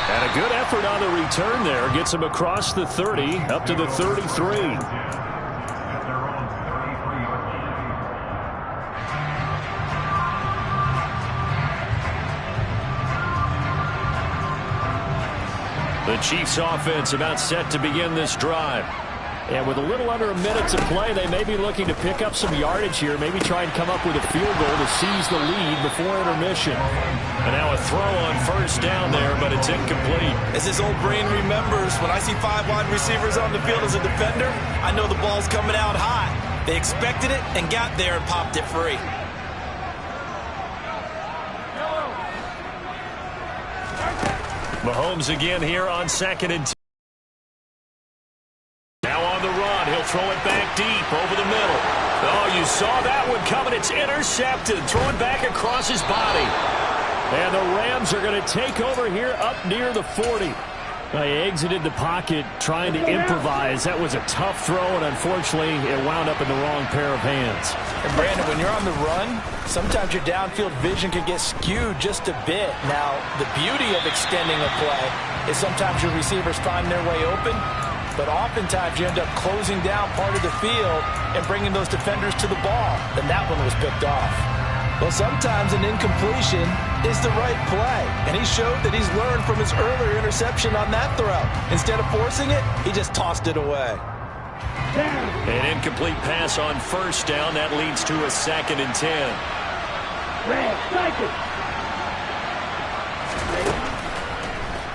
And a good effort on the return there. Gets him across the 30, up to the 33. The Chiefs offense about set to begin this drive. And with a little under a minute to play, they may be looking to pick up some yardage here, maybe try and come up with a field goal to seize the lead before intermission. And now a throw on first down there, but it's incomplete. As his old brain remembers, when I see 5 wide receivers on the field as a defender, I know the ball's coming out high. They expected it and got there and popped it free. Mahomes again here on 2nd and 10. Now on the run, he'll throw it back deep over the middle. Oh, you saw that one coming. It's intercepted. Throwing back across his body. And the Rams are going to take over here up near the 40. They exited the pocket trying to improvise. That was a tough throw, and unfortunately, it wound up in the wrong pair of hands. And Brandon, when you're on the run, sometimes your downfield vision can get skewed just a bit. Now, the beauty of extending a play is sometimes your receivers find their way open, but oftentimes you end up closing down part of the field and bringing those defenders to the ball. And that one was picked off. Well, sometimes an incompletion is the right play, and he showed that he's learned from his earlier interception on that throw. Instead of forcing it, he just tossed it away. An incomplete pass on first down. That leads to a 2nd and 10.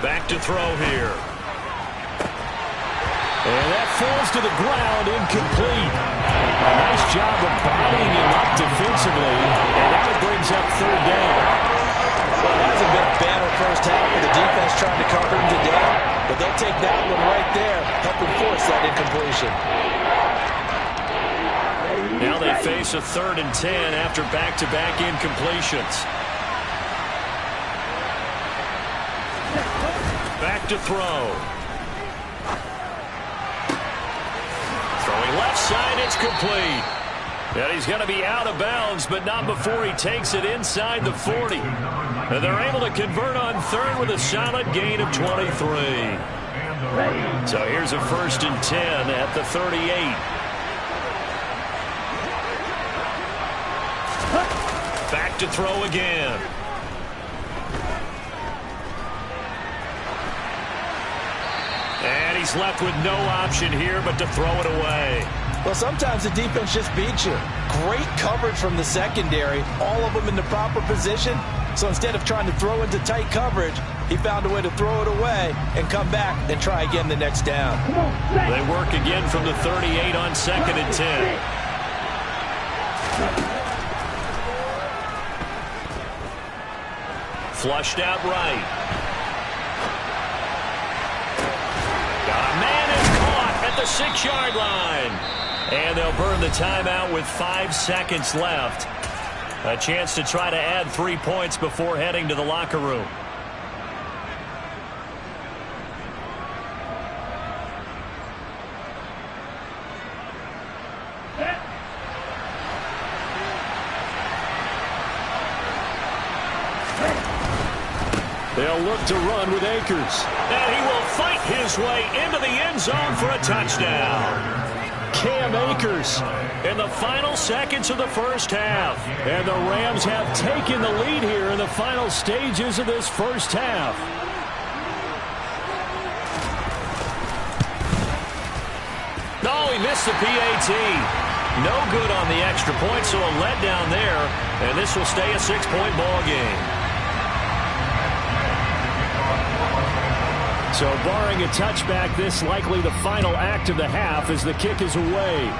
Back to throw here. And that falls to the ground, incomplete. A nice job of bodying him up defensively, and that brings up 3rd down. Well, that hasn't been a bad first half for the defense was trying to cover him today, but they'll take that one right there, helping force that incompletion. Now they face a 3rd and 10 after back-to-back incompletions. Back to throw. Throwing left side, it's complete. And he's going to be out of bounds, but not before he takes it inside the 40. And they're able to convert on 3rd with a solid gain of 23. So here's a 1st and 10 at the 38. Back to throw again. And he's left with no option here but to throw it away. Well, sometimes the defense just beats you. Great coverage from the secondary, all of them in the proper position. So instead of trying to throw into tight coverage, he found a way to throw it away and come back and try again the next down. They work again from the 38 on 2nd and 10. Flushed out right. Got a man and caught at the 6-yard line. And they'll burn the timeout with 5 seconds left. A chance to try to add 3 points before heading to the locker room. They'll look to run with Akers. And he will fight his way into the end zone for a touchdown. Cam Akers in the final seconds of the first half. And the Rams have taken the lead here in the final stages of this first half. No, he missed the PAT. No good on the extra point, so a letdown there. And this will stay a 6-point ball game. So barring a touchback, this likely the final act of the half as the kick is away.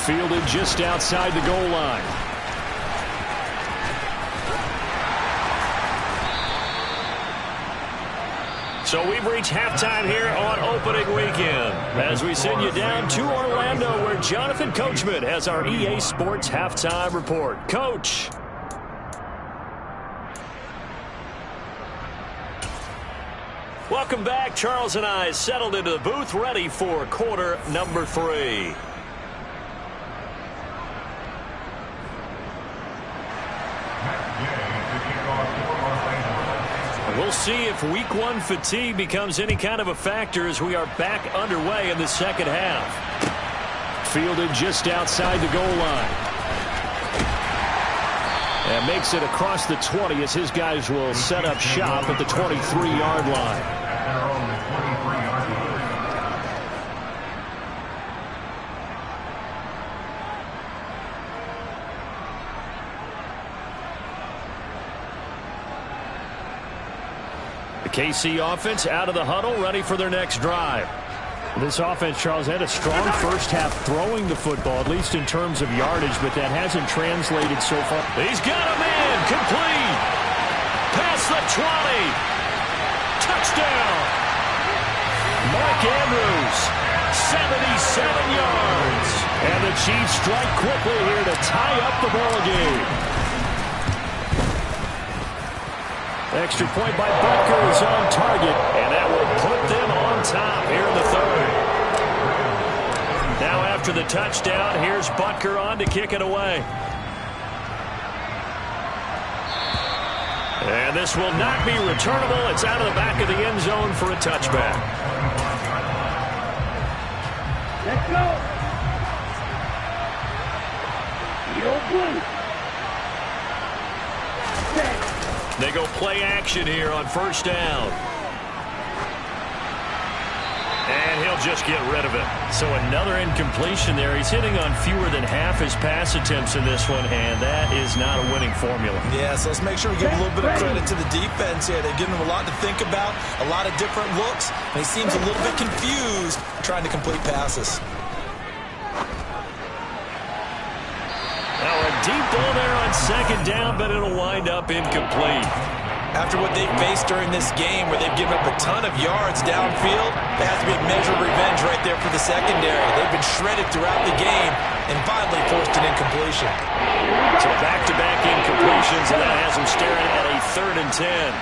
Fielded just outside the goal line. So we've reached halftime here on opening weekend as we send you down to Orlando where Jonathan Coachman has our EA Sports halftime report. Coach. Welcome back. Charles and I settled into the booth, ready for quarter number 3. We'll see if week 1 fatigue becomes any kind of a factor as we are back underway in the second half. Fielded just outside the goal line. And makes it across the 20 as his guys will set up shop at the 23-yard line. The KC offense out of the huddle, ready for their next drive. This offense, Charles, had a strong first half throwing the football, at least in terms of yardage, but that hasn't translated so far. He's got a man, complete. Past the 20. Touchdown. Mark Andrews, 77 yards. And the Chiefs strike quickly here to tie up the ball game. Extra point by Butker is on target, and that will put them on top here in the 3rd. Now after the touchdown, here's Butker on to kick it away. And this will not be returnable. It's out of the back of the end zone for a touchback. Let's go. Yo, blue. They go play action here on first down. And he'll just get rid of it. So another incompletion there. He's hitting on fewer than half his pass attempts in this one, and that is not a winning formula. Yeah, so let's make sure we give a little bit of credit to the defense here. They're giving him a lot to think about, a lot of different looks, and he seems a little bit confused trying to complete passes. Now a deep ball there on second down, but it'll wind up incomplete. After what they've faced during this game, where they've given up a ton of yards downfield, there has to be a measure of revenge right there for the secondary. They've been shredded throughout the game and finally forced an incompletion. So back-to-back incompletions, and that has them staring at a 3rd and 10.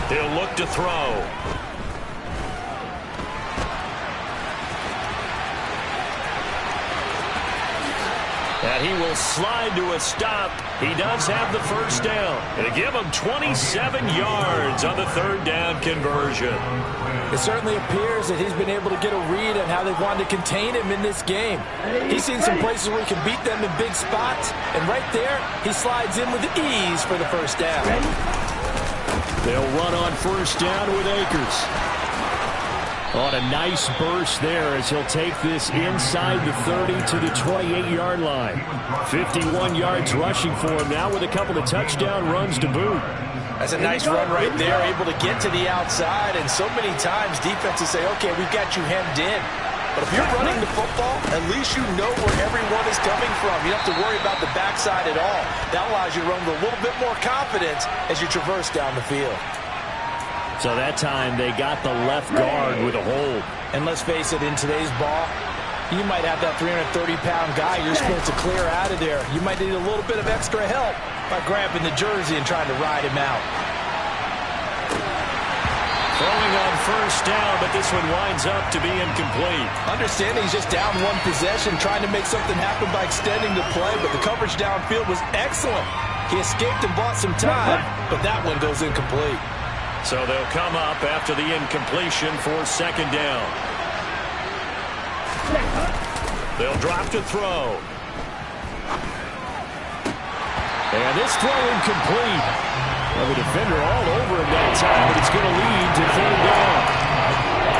He'll look to throw. And he will slide to a stop. He does have the first down. And give him 27 yards on the 3rd down conversion. It certainly appears that he's been able to get a read on how they've wanted to contain him in this game. He's seen some places where he can beat them in big spots. And right there, he slides in with ease for the first down. They'll run on first down with Akers. On a nice burst there as he'll take this inside the 30 to the 28-yard line. 51 yards rushing for him now with a couple of touchdown runs to boot. That's a nice run right there, able to get to the outside. And so many times defenses say, okay, we've got you hemmed in. But if you're running the football, at least you know where everyone is coming from. You don't have to worry about the backside at all. That allows you to run with a little bit more confidence as you traverse down the field. So that time they got the left guard with a hold. And let's face it, in today's ball, you might have that 330-pound guy you're supposed to clear out of there. You might need a little bit of extra help by grabbing the jersey and trying to ride him out. Throwing on first down, but this one winds up to be incomplete. Understanding he's just down one possession, trying to make something happen by extending the play, but the coverage downfield was excellent. He escaped and bought some time, but that one goes incomplete. So they'll come up after the incompletion for 2nd down. They'll drop to throw. And this throw incomplete. Well, the defender all over him that time, but it's going to lead to 3rd down.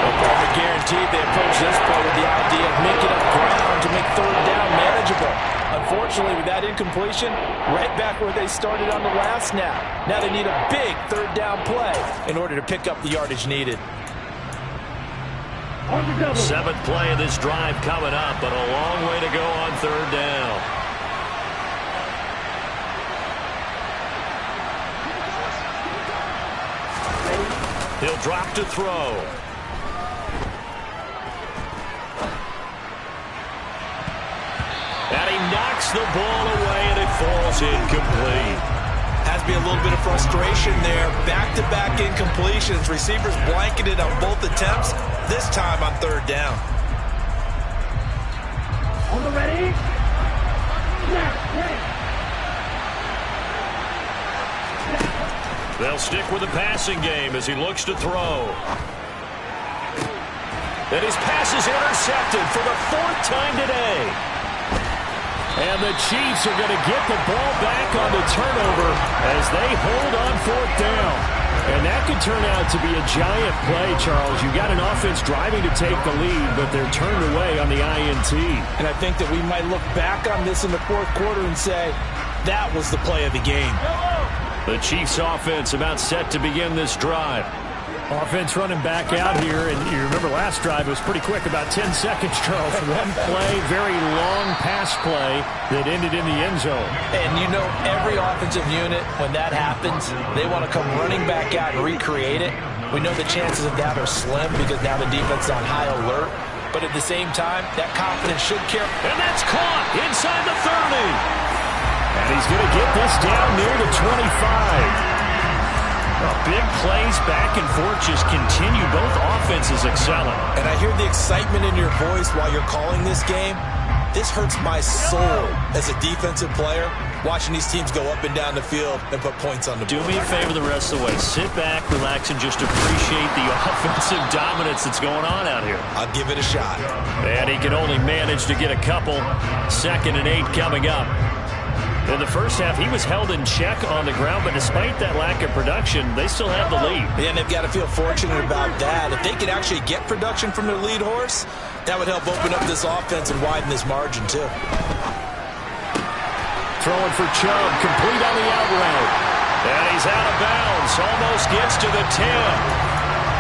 Well, guaranteed they approach this play with the idea of making up ground to make 3rd down manageable. Unfortunately, with that incompletion, right back where they started on the last snap. Now they need a big 3rd down play in order to pick up the yardage needed. 7th play of this drive coming up, but a long way to go on 3rd down. He'll drop to throw. And he knocks the ball away, and it falls incomplete. Has to be a little bit of frustration there. Back-to-back incompletions. Receivers blanketed on both attempts, this time on 3rd down. On the ready? They'll stick with the passing game as he looks to throw. And his pass is intercepted for the 4th time today. And the Chiefs are going to get the ball back on the turnover as they hold on 4th down. And that could turn out to be a giant play, Charles. You've got an offense driving to take the lead, but they're turned away on the INT. And I think that we might look back on this in the 4th quarter and say, that was the play of the game. The Chiefs offense about set to begin this drive. Offense running back out here, and you remember last drive, it was pretty quick, about 10 seconds, Charles. One play, very long pass play that ended in the end zone. And you know every offensive unit, when that happens, they want to come running back out and recreate it. We know the chances of that are slim because now the defense is on high alert. But at the same time, that confidence should carry. And that's caught inside the 30. And he's going to get this down near the 25. Big plays back and forth just continue. Both offenses excelling. And I hear the excitement in your voice while you're calling this game. This hurts my soul as a defensive player, watching these teams go up and down the field and put points on the board. Do me a favor the rest of the way. Sit back, relax, and just appreciate the offensive dominance that's going on out here. I'll give it a shot. And he can only manage to get a couple. 2nd and 8 coming up. In the first half, he was held in check on the ground, but despite that lack of production, they still have the lead. Yeah, and they've got to feel fortunate about that. If they can actually get production from their lead horse, that would help open up this offense and widen this margin, too. Throwing for Chubb, complete on the out route. And he's out of bounds, almost gets to the 10.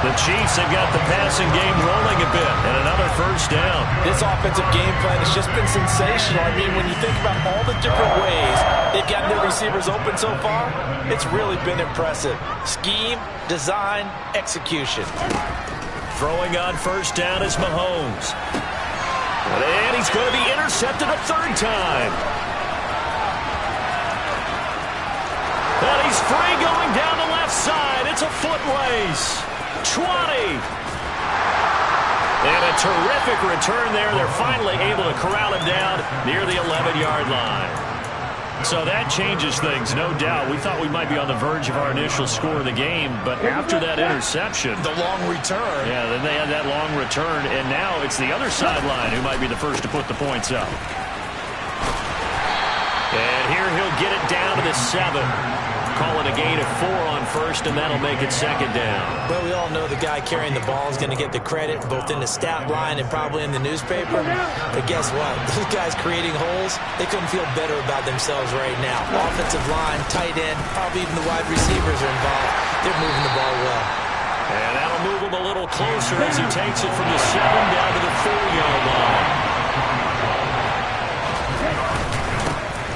The Chiefs have got the passing game rolling a bit, and another first down. This offensive game plan has just been sensational. I mean, when you think about all the different ways they've getting the receivers open so far, it's really been impressive. Scheme, design, execution. Throwing on first down is Mahomes. And he's going to be intercepted a third time. And he's free going down the left side. It's a foot race. 20. And a terrific return there. They're finally able to corral him down near the 11-yard line. So that changes things, no doubt. We thought we might be on the verge of our initial score of the game, but after that interception... The long return. Yeah, then they had that long return, and now it's the other sideline who might be the first to put the points up. And here he'll get it down to the 7. Call it a gain of 4 on first, and that'll make it second down. Well, we all know the guy carrying the ball is going to get the credit, both in the stat line and probably in the newspaper. But guess what? Those guys creating holes, they couldn't feel better about themselves right now. Offensive line, tight end, probably even the wide receivers are involved. They're moving the ball well. And that'll move him a little closer as he takes it from the 7 down to the 4-yard line.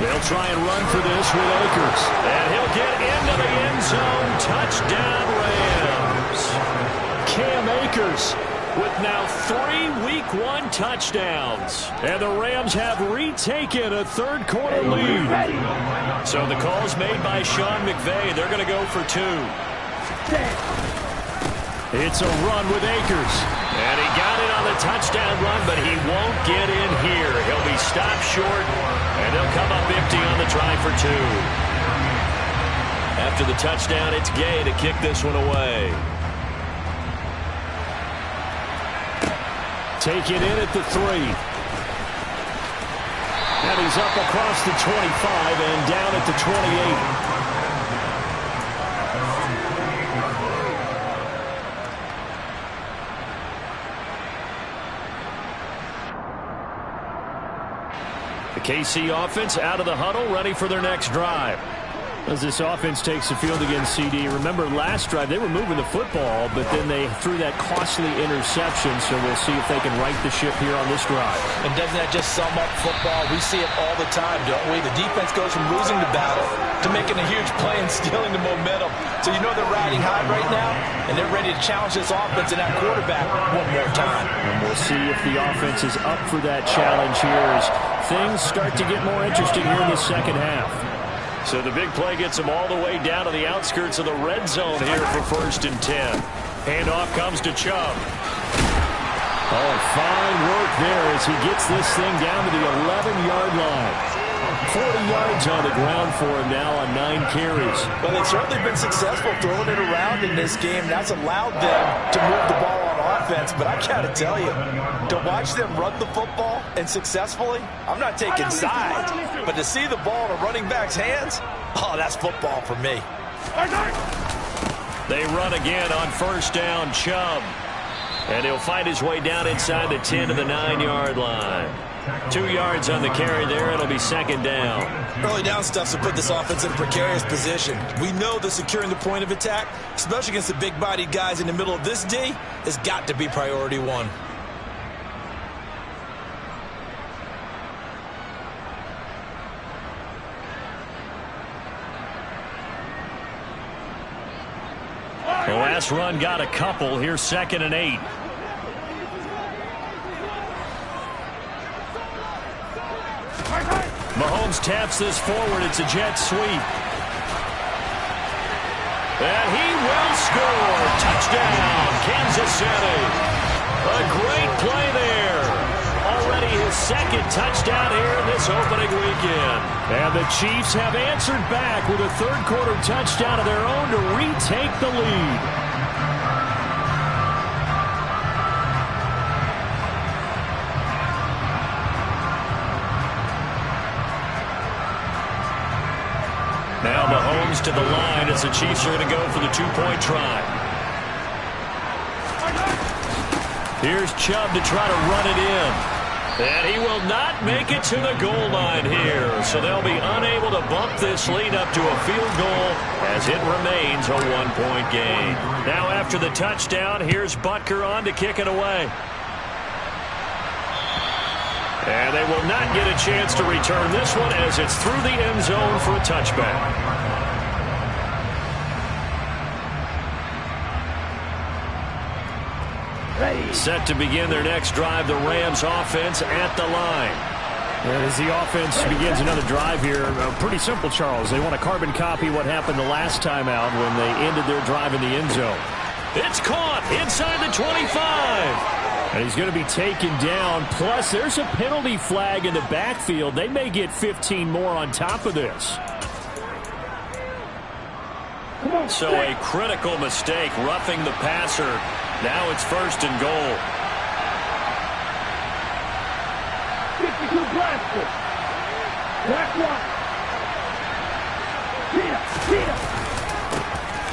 They'll try and run for this with Akers. And he'll get into the end zone. Touchdown, Rams. Cam Akers with now 3 Week 1 touchdowns. And the Rams have retaken a third-quarter lead. So the call's made by Sean McVay. They're going to go for 2. It's a run with Akers. And he got it on the touchdown run, but he won't get in here. He'll be stopped short, and they'll come up empty on the try for 2. After the touchdown, it's Gay to kick this one away. Take it in at the 3. And he's up across the 25 and down at the 28. The KC offense out of the huddle, ready for their next drive. As this offense takes the field against CD, remember last drive they were moving the football, but then they threw that costly interception, so we'll see if they can right the ship here on this drive. And doesn't that just sum up football? We see it all the time, don't we? The defense goes from losing the battle to making a huge play and stealing the momentum. So you know they're riding high right now, and they're ready to challenge this offense and that quarterback one more time. And we'll see if the offense is up for that challenge here as things start to get more interesting here in the second half. So the big play gets him all the way down to the outskirts of the red zone here for 1st and 10. Handoff comes to Chubb. Oh, fine work there as he gets this thing down to the 11-yard line. 40 yards on the ground for him now on 9 carries. Well, they've certainly been successful throwing it around in this game. That's allowed them to move the ball on offense. But I got to tell you, to watch them run the football and successfully, I'm not taking sides. But to see the ball in a running back's hands, oh, that's football for me. They run again on first down, Chubb. And he'll find his way down inside the 10 to the 9-yard line. 2 yards on the carry there. It'll be second down. Early down stuff to put this offense in a precarious position. We know that securing the point of attack, especially against the big-bodied guys in the middle of this D, has got to be priority 1. The last run got a couple. Here's 2nd and 8. Mahomes taps this forward. It's a jet sweep. And he will score. Touchdown, Kansas City. A great play there. Already his 2nd touchdown here in this opening weekend. And the Chiefs have answered back with a third-quarter touchdown of their own to retake the lead. Now Mahomes to the line as the Chiefs are going to go for the 2-point try. Here's Chubb to try to run it in. And he will not make it to the goal line here. So they'll be unable to bump this lead up to a field goal as it remains a 1-point game. Now after the touchdown, here's Butker on to kick it away. And they will not get a chance to return this one as it's through the end zone for a touchback. Set to begin their next drive, the Rams offense at the line. And as the offense begins another drive here, pretty simple, Charles. They want to carbon copy what happened the last time out when they ended their drive in the end zone. It's caught inside the 25. And he's going to be taken down. Plus, there's a penalty flag in the backfield. They may get 15 more on top of this. So a critical mistake, roughing the passer. Now it's 1st and goal. 52 Blaster. Black one.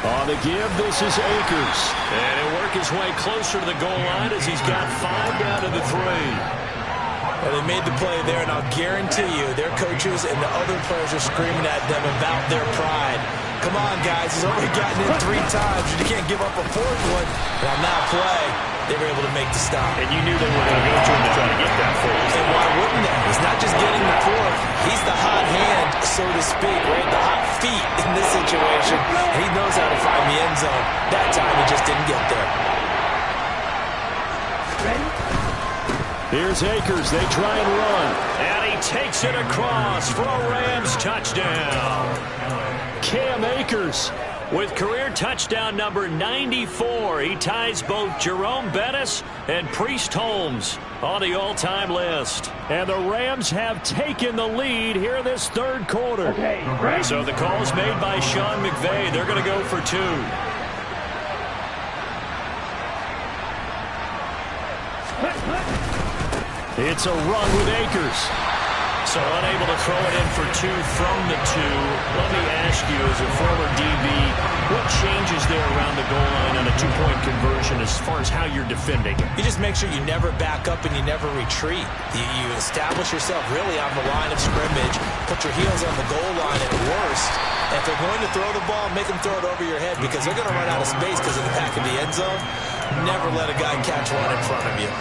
On the give, this is Akers. And he'll work his way closer to the goal line as he's got 5 down to the 3. Well, they made the play there, and I'll guarantee you their coaches and the other players are screaming at them about their pride. Come on, guys. He's already gotten in 3 times. You can't give up a 4th one. But on that play, they were able to make the stop. And you knew they were going to go to him to try to get that 4th. And why wouldn't they? He's not just getting the 4th. He's the hot hand, so to speak, right? The hot feet in this situation. And he knows how to find the end zone. That time, he just didn't get there. Here's Akers. They try and run. And he takes it across for a Rams touchdown. Cam Akers with career touchdown number 94. He ties both Jerome Bettis and Priest Holmes on the all-time list. And the Rams have taken the lead here this 3rd quarter. So the call's made by Sean McVay. They're going to go for 2. It's a run with Akers. So unable to throw it in for 2 from the 2. Let me ask you, as a former DB, what changes there around the goal line on a 2-point conversion as far as how you're defending? You just make sure you never back up and you never retreat. You establish yourself really on the line of scrimmage, put your heels on the goal line at worst. And if they're going to throw the ball, make them throw it over your head because they're going to run out of space because of the back of the end zone. Never let a guy catch one in front of you.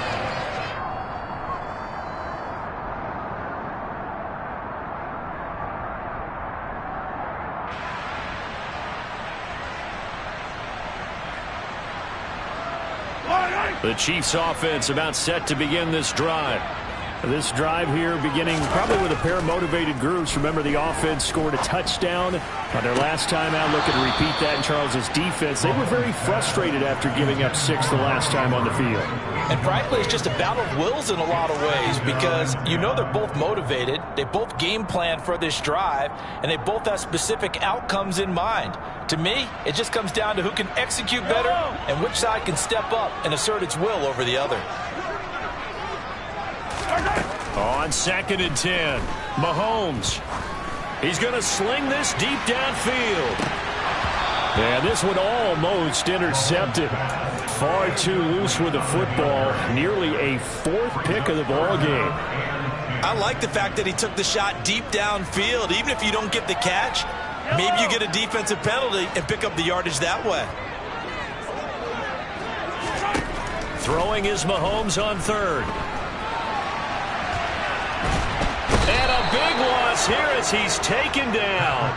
The Chiefs offense about set to begin this drive. This drive here beginning probably with a pair of motivated groups. Remember, the offense scored a touchdown on their last time out. Looking to repeat that in Charles's defense. They were very frustrated after giving up 6 the last time on the field. And frankly, it's just a battle of wills in a lot of ways because you know they're both motivated. They both game plan for this drive, and they both have specific outcomes in mind. To me, it just comes down to who can execute better and which side can step up and assert its will over the other. On 2nd and 10, Mahomes. He's going to sling this deep downfield. And this one almost intercepted. Far too loose with the football. Nearly a 4th pick of the ball game. I like the fact that he took the shot deep downfield. Even if you don't get the catch, maybe you get a defensive penalty and pick up the yardage that way. Throwing is Mahomes on 3rd. And a big loss here as he's taken down.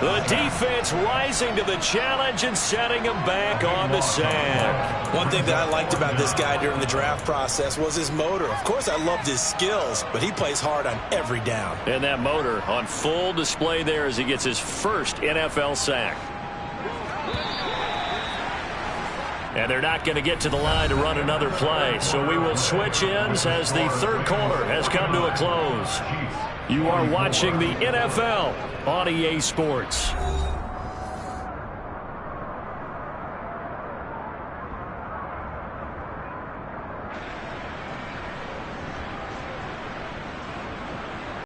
The defense rising to the challenge and setting him back on the sack. One thing that I liked about this guy during the draft process was his motor. Of course, I loved his skills, but he plays hard on every down. And that motor on full display there as he gets his first NFL sack. And they're not going to get to the line to run another play. So we will switch ends as the 3rd quarter has come to a close. You are watching the NFL on EA Sports.